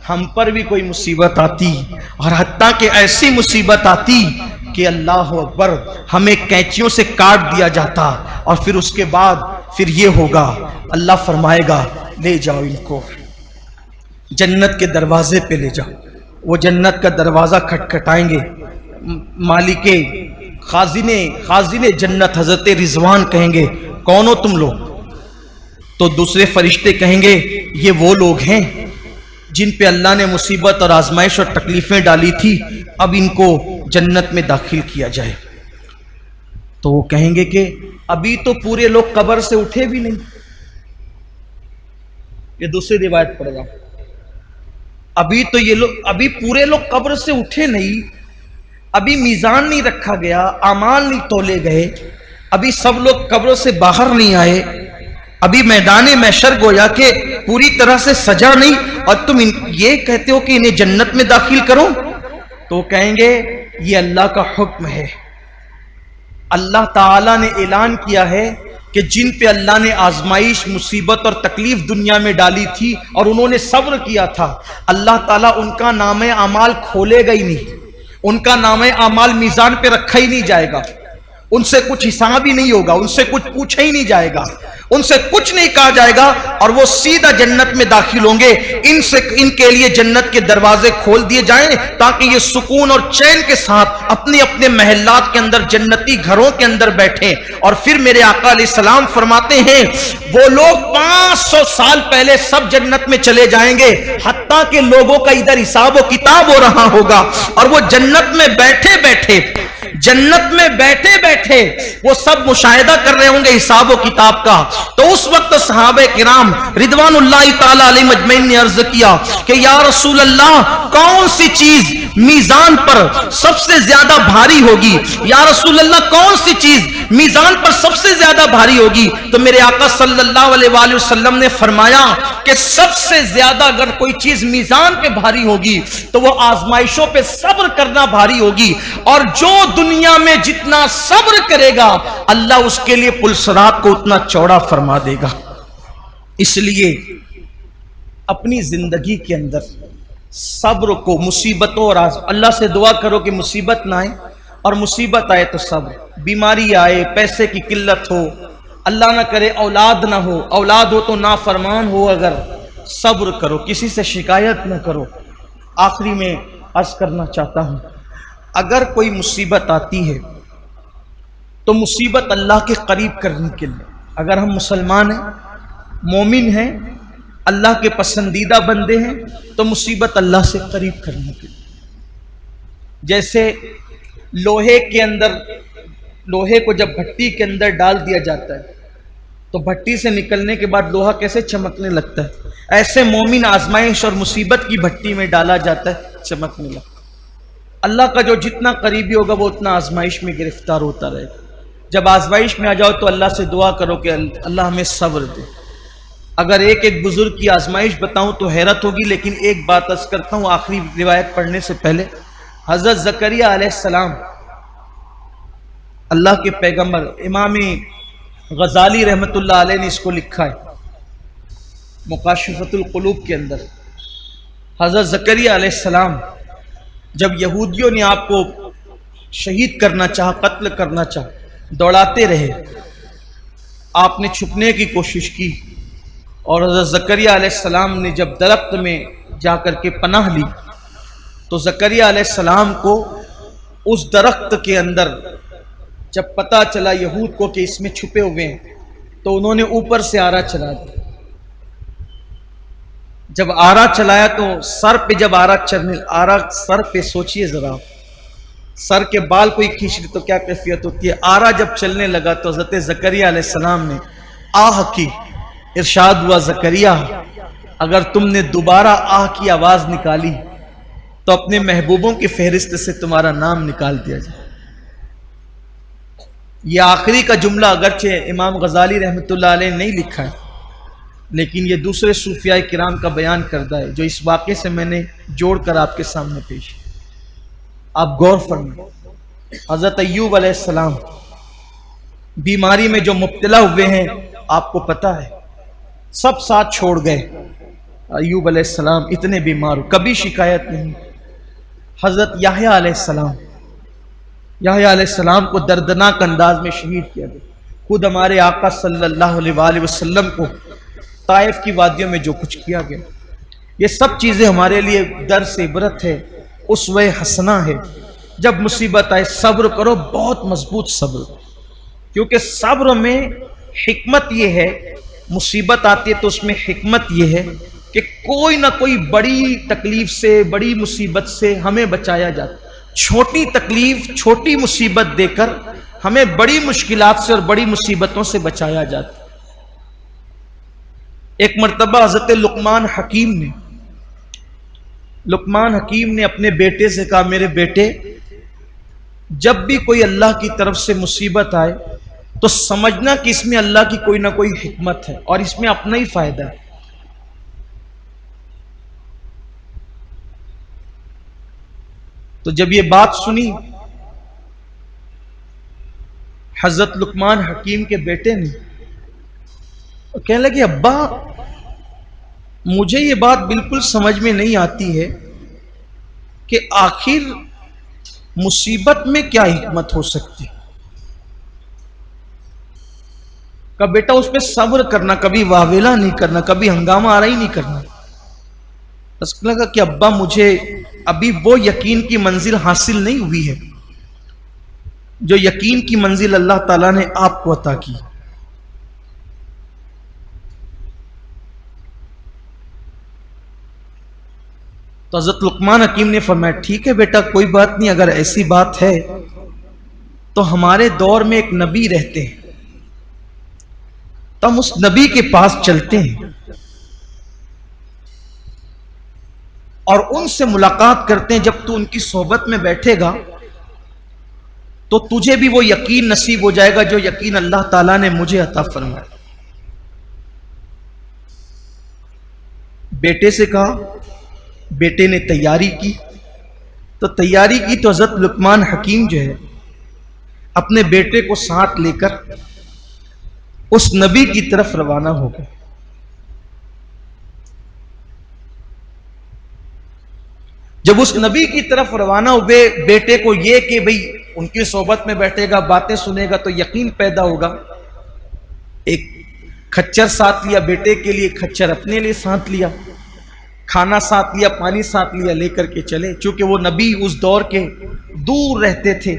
ہم پر بھی کوئی مصیبت آتی، اور حتیٰ کہ ایسی مصیبت آتی کہ اللہ اکبر ہمیں کینچیوں سے کاٹ دیا جاتا، اور پھر اس کے بعد پھر یہ ہوگا، اللہ فرمائے گا لے جاؤ ان کو جنت کے دروازے پہ لے جاؤ۔ وہ جنت کا دروازہ کھٹکھٹائیں گے، مالک خازن جنت حضرت رضوان کہیں گے کون ہو تم لوگ؟ تو دوسرے فرشتے کہیں گے یہ وہ لوگ ہیں جن پہ اللہ نے مصیبت اور آزمائش اور تکلیفیں ڈالی تھی اب ان کو جنت میں داخل کیا جائے. تو وہ کہیں گے کہ ابھی تو پورے لوگ قبر سے اٹھے بھی نہیں. یہ دوسری روایت پڑھ رہا ہوں. ابھی پورے لوگ قبر سے اٹھے نہیں, ابھی میزان نہیں رکھا گیا, اعمال نہیں تولے گئے, ابھی سب لوگ قبر سے باہر نہیں آئے, ابھی میدان محشر گویا کہ پوری طرح سے سجا نہیں, اور تم یہ کہتے ہو کہ انہیں جنت میں داخل کرو. تو کہیں گے یہ اللہ کا حکم ہے. اللہ تعالیٰ نے اعلان کیا ہے کہ جن پہ اللہ نے آزمائش, مصیبت اور تکلیف دنیا میں ڈالی تھی اور انہوں نے صبر کیا تھا, اللہ تعالیٰ ان کا نام اعمال کھولے گا ہی نہیں, ان کا نام اعمال میزان پہ رکھا ہی نہیں جائے گا, ان سے کچھ حساب ہی نہیں ہوگا, ان سے کچھ پوچھا ہی نہیں جائے گا, ان سے کچھ نہیں کہا جائے گا, اور وہ سیدھا جنت میں داخل ہوں گے. ان کے لیے جنت کے دروازے کھول دیے جائیں تاکہ یہ سکون اور چین کے ساتھ اپنے اپنے محلات کے اندر, جنتی گھروں کے اندر بیٹھیں. اور پھر میرے آقا علیہ السلام فرماتے ہیں وہ لوگ 500 سال پہلے سب جنت میں چلے جائیں گے, حتیٰ کہ لوگوں کا ادھر حساب و کتاب ہو رہا ہوگا, اور وہ جنت میں بیٹھے بیٹھے وہ سب مشاہدہ کر رہے ہوں گے حساب و کتاب کا. تو اس وقت صحابہ کرام رضوان اللہ تعالی علیہ مجمعین نے عرض کیا کہ یا رسول اللہ کون سی چیز میزان پر سب سے زیادہ بھاری ہوگی, یا رسول اللہ کون سی چیز میزان پر سب سے زیادہ بھاری ہوگی. تو میرے آقا صلی اللہ علیہ وآلہ وسلم نے فرمایا کہ سب سے زیادہ اگر کوئی چیز میزان پہ بھاری ہوگی تو وہ آزمائشوں پہ صبر کرنا بھاری ہوگی, اور جو دنیا میں جتنا صبر کرے گا اللہ اس کے لیے پل صراط کو اتنا چوڑا فرما دے گا. اس لیے اپنی زندگی کے اندر صبر کو, مصیبتوں اور اللہ سے دعا کرو کہ مصیبت نہ آئے, اور مصیبت آئے تو صبر, بیماری آئے, پیسے کی قلت ہو, اللہ نہ کرے اولاد نہ ہو, اولاد ہو تو نافرمان ہو, اگر صبر کرو, کسی سے شکایت نہ کرو. آخری میں عرض کرنا چاہتا ہوں, اگر کوئی مصیبت آتی ہے تو مصیبت اللہ کے قریب کرنے کے لیے, اگر ہم مسلمان ہیں, مومن ہیں, اللہ کے پسندیدہ بندے ہیں, تو مصیبت اللہ سے قریب کرنے کے لیے. جیسے لوہے کے اندر, لوہے کو جب بھٹی کے اندر ڈال دیا جاتا ہے تو بھٹی سے نکلنے کے بعد لوہا کیسے چمکنے لگتا ہے, ایسے مومن آزمائش اور مصیبت کی بھٹی میں ڈالا جاتا ہے, چمکنے لگتا ہے. اللہ کا جو جتنا قریبی ہوگا وہ اتنا آزمائش میں گرفتار ہوتا رہے گا. جب آزمائش میں آ جاؤ تو اللہ سے دعا کرو کہ اللہ ہمیں صبر دے. اگر ایک بزرگ کی آزمائش بتاؤں تو حیرت ہوگی, لیکن ایک بات عرض کرتا ہوں آخری روایت پڑھنے سے پہلے. حضرت زکریا علیہ السلام اللہ کے پیغمبر, امام غزالی رحمت اللہ علیہ نے اس کو لکھا ہے مکاشفۃ القلوب کے اندر. حضرت زکریا علیہ السلام جب یہودیوں نے آپ کو شہید کرنا چاہا, قتل کرنا چاہا, دوڑاتے رہے, آپ نے چھپنے کی کوشش کی, اور حضرت زکریا علیہ السلام نے جب درخت میں جا کر کے پناہ لی تو زکریا علیہ السلام کو اس درخت کے اندر جب پتہ چلا یہود کو کہ اس میں چھپے ہوئے ہیں تو انہوں نے اوپر سے آرا چلا دیا. جب آرا چلایا تو سر پہ, جب آرا سر پہ, سوچئے ذرا سر کے بال کوئی کھینچ لی تو کیا کیفیت ہوتی ہے. آرا جب چلنے لگا تو حضرت زکریا علیہ السلام نے آہ کی, ارشاد ہوا زکریا اگر تم نے دوبارہ آہ کی آواز نکالی تو اپنے محبوبوں کی فہرست سے تمہارا نام نکال دیا جائے. یہ آخری کا جملہ اگرچہ امام غزالی رحمت اللہ علیہ نہیں لکھا ہے, لیکن یہ دوسرے صوفیاء کرام کا بیان کردہ ہے جو اس واقعے سے میں نے جوڑ کر آپ کے سامنے پیش. آپ غور فرمائیں, حضرت ایوب علیہ السلام بیماری میں جو مبتلا ہوئے ہیں آپ کو پتہ ہے, سب ساتھ چھوڑ گئے. ایوب علیہ السلام اتنے بیمار ہو, کبھی شکایت نہیں. حضرت یحییٰ علیہ السلام کو دردناک انداز میں شہید کیا گیا. خود ہمارے آقا صلی اللہ علیہ وآلہ وسلم کو طائف کی وادیوں میں جو کچھ کیا گیا, یہ سب چیزیں ہمارے لیے درس عبرت ہے, اسوہ حسنہ ہے. جب مصیبت آئے صبر کرو, بہت مضبوط صبر, کیونکہ صبر میں حکمت یہ ہے, مصیبت آتی ہے تو اس میں حکمت یہ ہے کہ کوئی نہ کوئی بڑی تکلیف سے، بڑی مصیبت سے ہمیں بچایا جاتا، چھوٹی تکلیف، چھوٹی مصیبت دے کر ہمیں بڑی مشکلات سے اور بڑی مصیبتوں سے بچایا جاتا۔ ایک مرتبہ حضرت لقمان حکیم نے اپنے بیٹے سے کہا، میرے بیٹے، جب بھی کوئی اللہ کی طرف سے مصیبت آئے تو سمجھنا کہ اس میں اللہ کی کوئی نہ کوئی حکمت ہے اور اس میں اپنا ہی فائدہ ہے۔ تو جب یہ بات سنی حضرت لقمان حکیم کے بیٹے نے، کہنے لگے، ابا مجھے یہ بات بالکل سمجھ میں نہیں آتی ہے کہ آخر مصیبت میں کیا حکمت ہو سکتی۔ کہ بیٹا اس پہ صبر کرنا، کبھی واویلا نہیں کرنا، کبھی ہنگامہ آرائی نہیں کرنا۔ اس کو لگا کہ ابا مجھے ابھی وہ یقین کی منزل حاصل نہیں ہوئی ہے جو یقین کی منزل اللہ تعالیٰ نے آپ کو عطا کی۔ تو حضرت لقمان حکیم نے فرمایا، ٹھیک ہے بیٹا، کوئی بات نہیں، اگر ایسی بات ہے تو ہمارے دور میں ایک نبی رہتے ہیں، تو ہم اس نبی کے پاس چلتے ہیں اور ان سے ملاقات کرتے ہیں۔ جب تو ان کی صحبت میں بیٹھے گا تو تجھے بھی وہ یقین نصیب ہو جائے گا جو یقین اللہ تعالیٰ نے مجھے عطا فرمایا۔ بیٹے سے کہا، بیٹے نے تیاری کی، تو حضرت لقمان حکیم جو ہے اپنے بیٹے کو ساتھ لے کر اس نبی کی طرف روانہ ہو گئے۔ جب اس نبی کی طرف روانہ ہوئے، بیٹے کو یہ کہ بھئی ان کی صحبت میں بیٹھے گا، باتیں سنے گا تو یقین پیدا ہوگا، ایک کھچر ساتھ لیا بیٹے کے لیے، کھچر اپنے لیے ساتھ لیا، کھانا ساتھ لیا، پانی ساتھ لیا، لے کر کے چلے۔ چونکہ وہ نبی اس دور کے دور رہتے تھے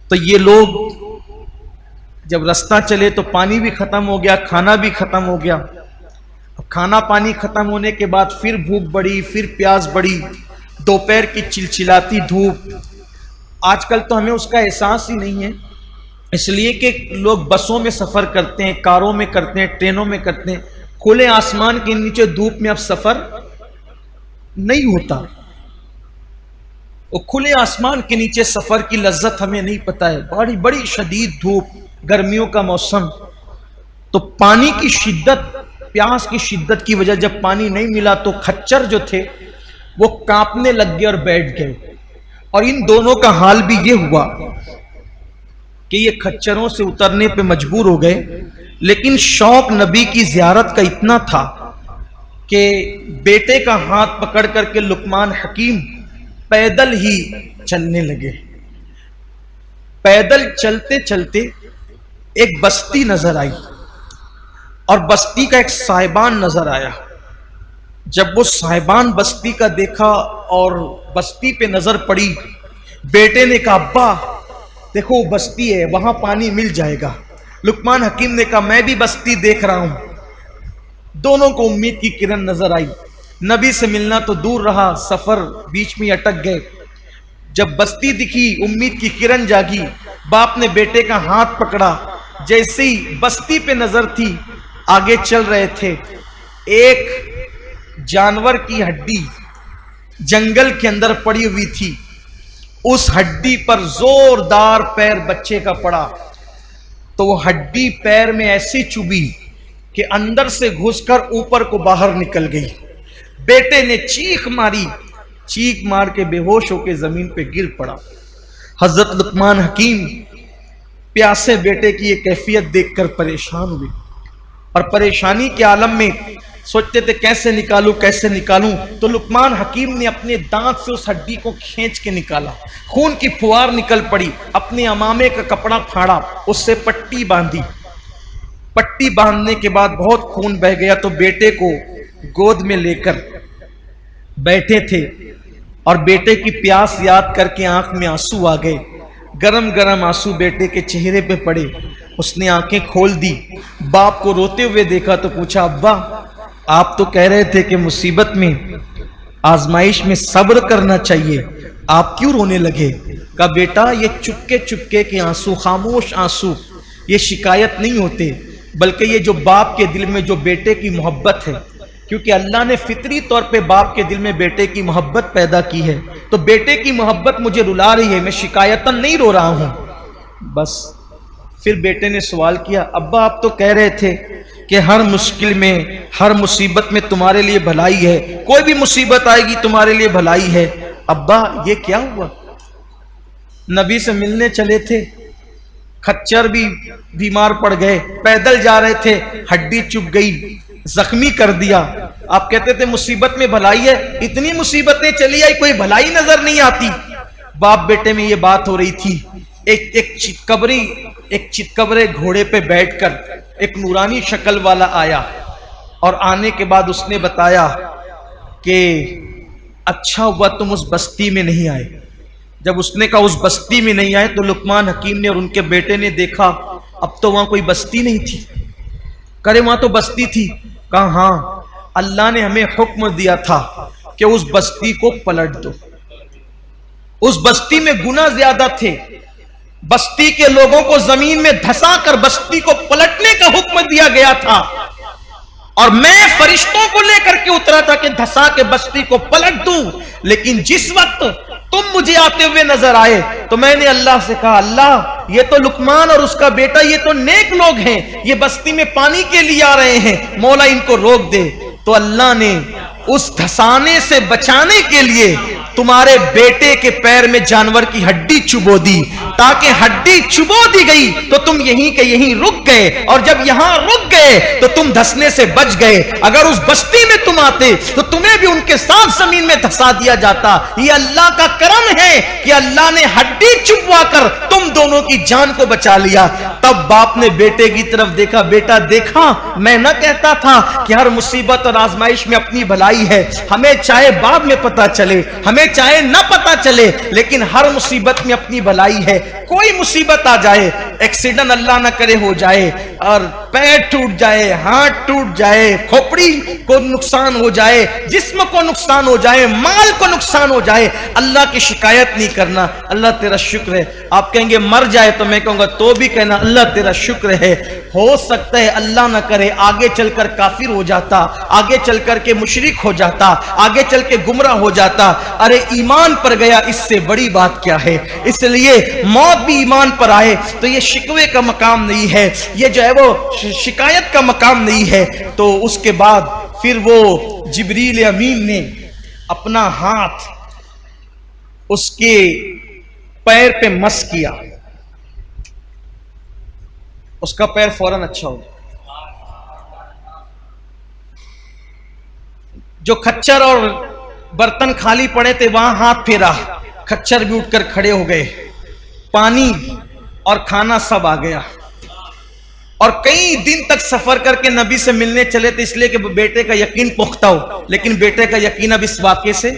تو یہ لوگ جب رستہ چلے تو پانی بھی ختم ہو گیا، کھانا بھی ختم ہو گیا۔ کھانا پانی ختم ہونے کے بعد پھر بھوک بڑھی، پھر پیاس بڑھی، دوپہر کی چلچلاتی دھوپ۔ آج کل تو ہمیں اس کا احساس ہی نہیں ہے، اس لیے کہ لوگ بسوں میں سفر کرتے ہیں، کاروں میں کرتے ہیں، ٹرینوں میں کرتے ہیں، کھلے آسمان کے نیچے دھوپ میں اب سفر نہیں ہوتا۔ وہ کھلے آسمان کے نیچے سفر کی لذت ہمیں نہیں پتہ ہے، بڑی بڑی شدید دھوپ، گرمیوں کا موسم، تو پانی کی شدت، پیاس کی شدت کی وجہ جب پانی نہیں ملا تو کھچر جو تھے وہ کانپنے لگ گئے اور بیٹھ گئے۔ اور ان دونوں کا حال بھی یہ ہوا کہ یہ کھچروں سے اترنے پہ مجبور ہو گئے، لیکن شوق نبی کی زیارت کا اتنا تھا کہ بیٹے کا ہاتھ پکڑ کر کے لقمان حکیم پیدل ہی چلنے لگے۔ پیدل چلتے چلتے ایک بستی نظر آئی اور بستی کا ایک صاحبان نظر آیا۔ جب وہ صاحبان بستی کا دیکھا اور بستی پہ نظر پڑی، بیٹے نے کہا، ابا دیکھو وہ بستی ہے، وہاں پانی مل جائے گا۔ لقمان حکیم نے کہا، میں بھی بستی دیکھ رہا ہوں۔ دونوں کو امید کی کرن نظر آئی۔ نبی سے ملنا تو دور رہا، سفر بیچ میں اٹک گئے۔ جب بستی دکھی، امید کی کرن جاگی، باپ نے بیٹے کا ہاتھ پکڑا۔ جیسے ہی بستی پہ نظر تھی، آگے چل رہے تھے، ایک جانور کی ہڈی جنگل کے اندر پڑی ہوئی تھی، اس ہڈی پر زوردار پیر بچے کا پڑا تو وہ ہڈی پیر میں ایسی چبھی کہ اندر سے گھس کر اوپر کو باہر نکل گئی۔ بیٹے نے چیخ ماری، چیخ مار کے بے ہوش ہو کے زمین پہ گر پڑا۔ حضرت لقمان حکیم پیاسے بیٹے کی یہ کیفیت دیکھ کر پریشان ہوئے اور پریشانی کے عالم میں سوچتے تھے کیسے نکالوں، تو لقمان حکیم نے اپنے دانت سے اس ہڈی کو کھینچ کے نکالا، خون کی پھوار نکل پڑی، اپنے امامے کا کپڑا پھاڑا، اس سے پٹی باندھی۔ پٹی باندھنے کے بعد بہت خون بہ گیا تو بیٹے کو گود میں لے کر بیٹھے تھے اور بیٹے کی پیاس یاد کر کے آنکھ میں آنسو آ گئے، گرم گرم آنسو بیٹے کے چہرے پہ پڑے۔ اس نے آنکھیں کھول دی، باپ کو روتے ہوئے دیکھا تو پوچھا، ابا آپ تو کہہ رہے تھے کہ مصیبت میں آزمائش میں صبر کرنا چاہیے، آپ کیوں رونے لگے؟ کہا بیٹا یہ چپکے چپکے کے آنسو، خاموش آنسو، یہ شکایت نہیں ہوتے، بلکہ یہ جو باپ کے دل میں جو بیٹے کی محبت ہے، کیونکہ اللہ نے فطری طور پہ باپ کے دل میں بیٹے کی محبت پیدا کی ہے، تو بیٹے کی محبت مجھے رلا رہی ہے، میں شکایتاً نہیں رو رہا ہوں بس۔ پھر بیٹے نے سوال کیا، ابا آپ تو کہہ رہے تھے کہ ہر مشکل میں، ہر مصیبت میں تمہارے لیے بھلائی ہے، کوئی بھی مصیبت آئے گی تمہارے لیے بھلائی ہے، ابا یہ کیا ہوا؟ نبی سے ملنے چلے تھے، کھچر بھی بیمار پڑ گئے، پیدل جا رہے تھے، ہڈی چپ گئی، زخمی کر دیا، آپ کہتے تھے مصیبت میں بھلائی ہے، اتنی مصیبتیں چلی آئی کوئی بھلائی نظر نہیں آتی۔ باپ بیٹے میں یہ بات ہو رہی تھی، ایک چتکبرے گھوڑے پہ بیٹھ کر ایک نورانی شکل والا آیا، اور آنے کے بعد اس نے بتایا کہ اچھا ہوا تم اس بستی میں نہیں آئے۔ جب اس نے کہا اس بستی میں نہیں آئے تو لقمان حکیم نے اور ان کے بیٹے نے دیکھا اب تو وہاں کوئی بستی نہیں تھی۔ کرے وہاں تو بستی تھی؟ کہا ہاں، اللہ نے ہمیں حکم دیا تھا کہ اس بستی کو پلٹ دو۔ اس بستی میں گناہ زیادہ تھے، بستی کے لوگوں کو زمین میں دھسا کر بستی کو پلٹنے کا حکم دیا گیا تھا، اور میں فرشتوں کو لے کر کے اترا تھا کہ دھسا کے بستی کو پلٹ دوں، لیکن جس وقت تم مجھے آتے ہوئے نظر آئے تو میں نے اللہ سے کہا اللہ یہ تو لقمان اور اس کا بیٹا یہ تو نیک لوگ ہیں، یہ بستی میں پانی کے لیے آ رہے ہیں، مولا ان کو روک دے۔ تو اللہ نے اس دھسانے سے بچانے کے لیے تمہارے بیٹے کے پیر میں جانور کی ہڈی چبو دی، تاکہ ہڈی چبو دی گئی تو تم یہیں کے یہیں رک گئے، اور جب یہاں رک گئے تو تم دھسنے سے بچ گئے۔ اگر اس بستی میں تم آتے تو تمہیں بھی ان کے ساتھ زمین میں دھسا دیا جاتا۔ یہ اللہ کا کرم ہے کہ اللہ نے ہڈی چبوا کر تم دونوں کی جان کو بچا لیا۔ تب باپ نے بیٹے کی طرف دیکھا، بیٹا دیکھا میں نہ کہتا تھا کہ ہر مصیبت اور آزمائش میں اپنی بھلائی ہے، ہمیں چاہے بعد میں پتا چلے، ہمیں چاہے نہ پتا چلے، لیکن ہر مصیبت میں اپنی بھلائی ہے۔ کوئی مصیبت آ جائے، ایکسیڈنٹ اللہ نہ کرے ہو جائے اور پیر ٹوٹ جائے، ہاتھ ٹوٹ جائے، کھوپڑی کو نقصان ہو جائے، جسم کو نقصان ہو جائے، مال کو نقصان ہو جائے، اللہ کی شکایت نہیں کرنا، اللہ تیرا شکر ہے۔ آپ کہیں گے مر جائے تو میں کہوں گا تو بھی کہنا اللہ تیرا شکر ہے۔ ہو سکتا ہے اللہ نہ کرے آگے چل کر کافر ہو جاتا، آگے چل کر کے مشرک ہو جاتا، آگے چل کے گمراہ ہو جاتا، ارے ایمان پر گیا اس سے بڑی بات کیا ہے۔ اس لیے موت بھی ایمان پر آئے تو یہ شکوے کا مقام نہیں ہے، یہ جو ہے وہ شکایت کا مقام نہیں ہے۔ تو اس کے بعد پھر وہ جبریل امین نے اپنا ہاتھ اس کے پیر پہ مس کیا، اس کا پیر فوراً اچھا ہو گیا۔ جو کھچر اور برتن خالی پڑے تھے وہاں ہاتھ پھیرا، کھچر بھی اٹھ کر کھڑے ہو گئے، پانی اور کھانا سب آ گیا۔ اور کئی دن تک سفر کر کے نبی سے ملنے چلے تھے اس لیے کہ بیٹے کا یقین پختہ ہو، لیکن بیٹے کا یقین اب اس واقعے سے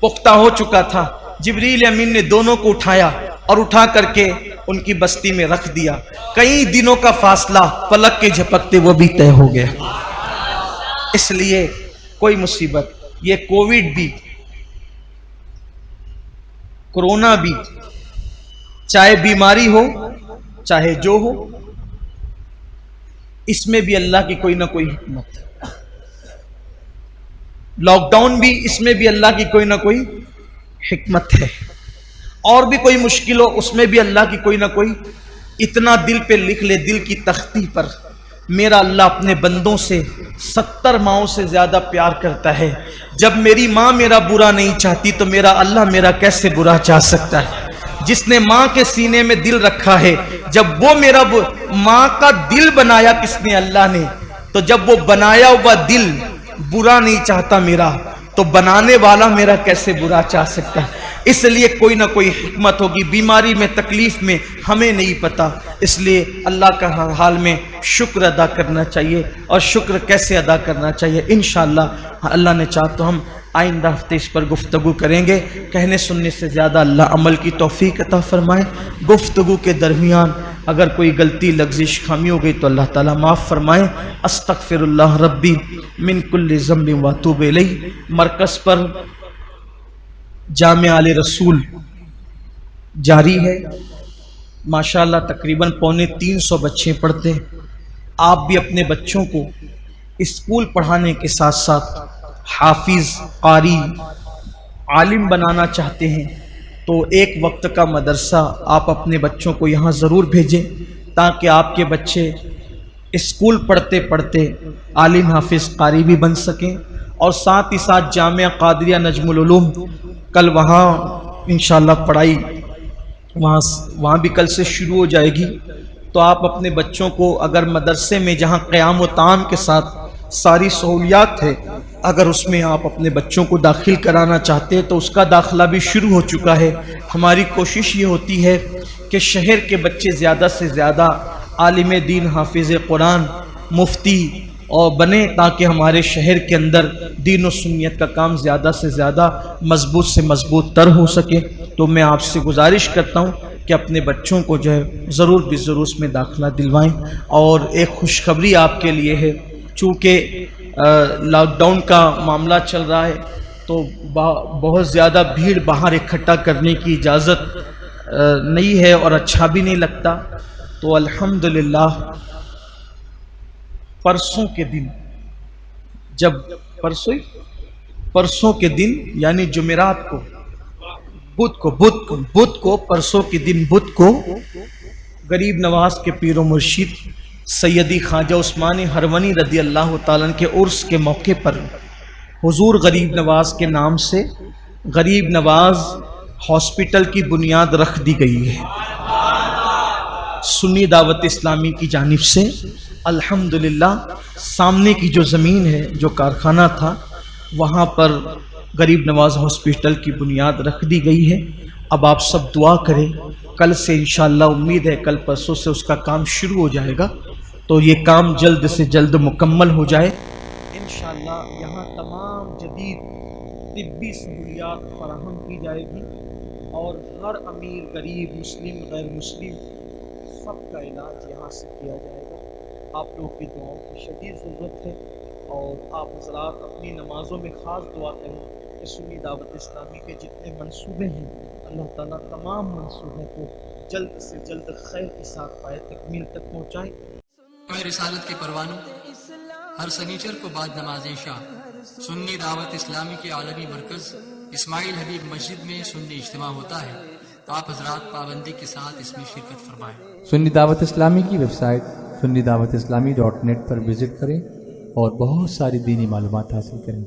پختہ ہو چکا تھا۔ جبریل امین نے دونوں کو اٹھایا اور اٹھا کر کے ان کی بستی میں رکھ دیا۔ کئی دنوں کا فاصلہ پلک کے جھپکتے وہ بھی طے ہو گیا۔ اس لیے کوئی مصیبت، یہ کووڈ بھی، کورونا بھی، چاہے بیماری ہو چاہے جو ہو، اس میں بھی اللہ کی کوئی نہ کوئی حکمت ہے۔ لاک ڈاؤن بھی، اس میں بھی اللہ کی کوئی نہ کوئی حکمت ہے۔ اور بھی کوئی مشکل ہو اس میں بھی اللہ کی کوئی نہ کوئی۔ اتنا دل پہ لکھ لے، دل کی تختی پر، میرا اللہ اپنے بندوں سے 70 ماؤں سے زیادہ پیار کرتا ہے۔ جب میری ماں میرا برا نہیں چاہتی تو میرا اللہ میرا کیسے برا چاہ سکتا ہے؟ جس نے ماں کے سینے میں دل رکھا ہے، جب وہ میرا ماں کا دل بنایا کس نے؟ اللہ نے۔ تو جب وہ بنایا ہوا دل برا نہیں چاہتا میرا، تو بنانے والا میرا کیسے برا چاہ سکتا ہے؟ اس لیے کوئی نہ کوئی حکمت ہوگی۔ بیماری میں، تکلیف میں ہمیں نہیں پتا، اس لیے اللہ کا حال میں شکر ادا کرنا چاہیے۔ اور شکر کیسے ادا کرنا چاہیے؟ انشاءاللہ اللہ نے چاہا تو ہم آئندہ ہفتے اس پر گفتگو کریں گے۔ کہنے سننے سے زیادہ اللہ عمل کی توفیق عطا فرمائے۔ گفتگو کے درمیان اگر کوئی غلطی لغزش خامی ہو گئی تو اللہ تعالیٰ معاف فرمائے. استغفر اللہ ربی من کل ذنب واتوب الیہ. مرکز پر جامع آل رسول جاری ہے ماشاءاللہ، تقریباً 250 بچے پڑھتے ہیں. آپ بھی اپنے بچوں کو اسکول پڑھانے کے ساتھ ساتھ حافظ، قاری، عالم بنانا چاہتے ہیں تو ایک وقت کا مدرسہ آپ اپنے بچوں کو یہاں ضرور بھیجیں تاکہ آپ کے بچے اسکول پڑھتے پڑھتے عالم، حافظ، قاری بھی بن سکیں. اور ساتھ ہی ساتھ جامعہ قادریہ نجم العلوم کل وہاں انشاءاللہ پڑھائی وہاں بھی کل سے شروع ہو جائے گی. تو آپ اپنے بچوں کو اگر مدرسے میں جہاں قیام و طعام کے ساتھ ساری سہولیات ہے اگر اس میں آپ اپنے بچوں کو داخل کرانا چاہتے ہیں تو اس کا داخلہ بھی شروع ہو چکا ہے. ہماری کوشش یہ ہوتی ہے کہ شہر کے بچے زیادہ سے زیادہ عالم دین، حافظ قرآن، مفتی اور بنے تاکہ ہمارے شہر کے اندر دین و سنیت کا کام زیادہ سے زیادہ مضبوط سے مضبوط تر ہو سکے. تو میں آپ سے گزارش کرتا ہوں کہ اپنے بچوں کو جو ہے ضرور بھی ضرور اس میں داخلہ دلوائیں. اور ایک خوشخبری آپ کے لیے ہے، چونکہ لاک ڈاؤن کا معاملہ چل رہا ہے تو بہت زیادہ بھیڑ باہر اکٹھا کرنے کی اجازت نہیں ہے اور اچھا بھی نہیں لگتا. تو الحمدللہ پرسوں کے دن جب پرسوں کے دن یعنی جمعرات کو بدھ کو پرسوں کے دن بدھ کو غریب نواز کے پیر و مرشد سیدی خواجہ عثمان ہرونی رضی اللہ تعالیٰ کے عرس کے موقع پر حضور غریب نواز کے نام سے غریب نواز ہاسپٹل کی بنیاد رکھ دی گئی ہے سنی دعوت اسلامی کی جانب سے. الحمدللہ سامنے کی جو زمین ہے، جو کارخانہ تھا، وہاں پر غریب نواز ہاسپٹل کی بنیاد رکھ دی گئی ہے. اب آپ سب دعا کریں، کل سے انشاءاللہ امید ہے کل پرسوں سے اس کا کام شروع ہو جائے گا تو یہ کام جلد سے جلد مکمل ہو جائے انشاءاللہ. یہاں تمام جدید طبی سہولیات فراہم کی جائے گی اور ہر امیر، غریب، مسلم، غیر مسلم سب کا علاج یہاں سے کیا جائے گا. آپ لوگوں کی دعاؤں کی شدید ضرورت ہے اور آپ حضرات اپنی نمازوں میں خاص دعا کریں کہ سنی دعوت اسلامی کے جتنے منصوبے ہیں اللہ تعالیٰ تمام منصوبوں کو جلد سے جلد خیر کے ساتھ پائے تکمیل تک پہنچائے. رسالت کے پروانوں ہر سنیچر کو بعد نماز عشاء سنی دعوت اسلامی کے عالمی مرکز اسماعیل حبیب مسجد میں سنی اجتماع ہوتا ہے. آپ حضرات پابندی کے ساتھ اس میں شرکت فرمائیں. سنی دعوت اسلامی کی website sunni dawat islami.net پر وزٹ کریں اور بہت ساری دینی معلومات حاصل کریں.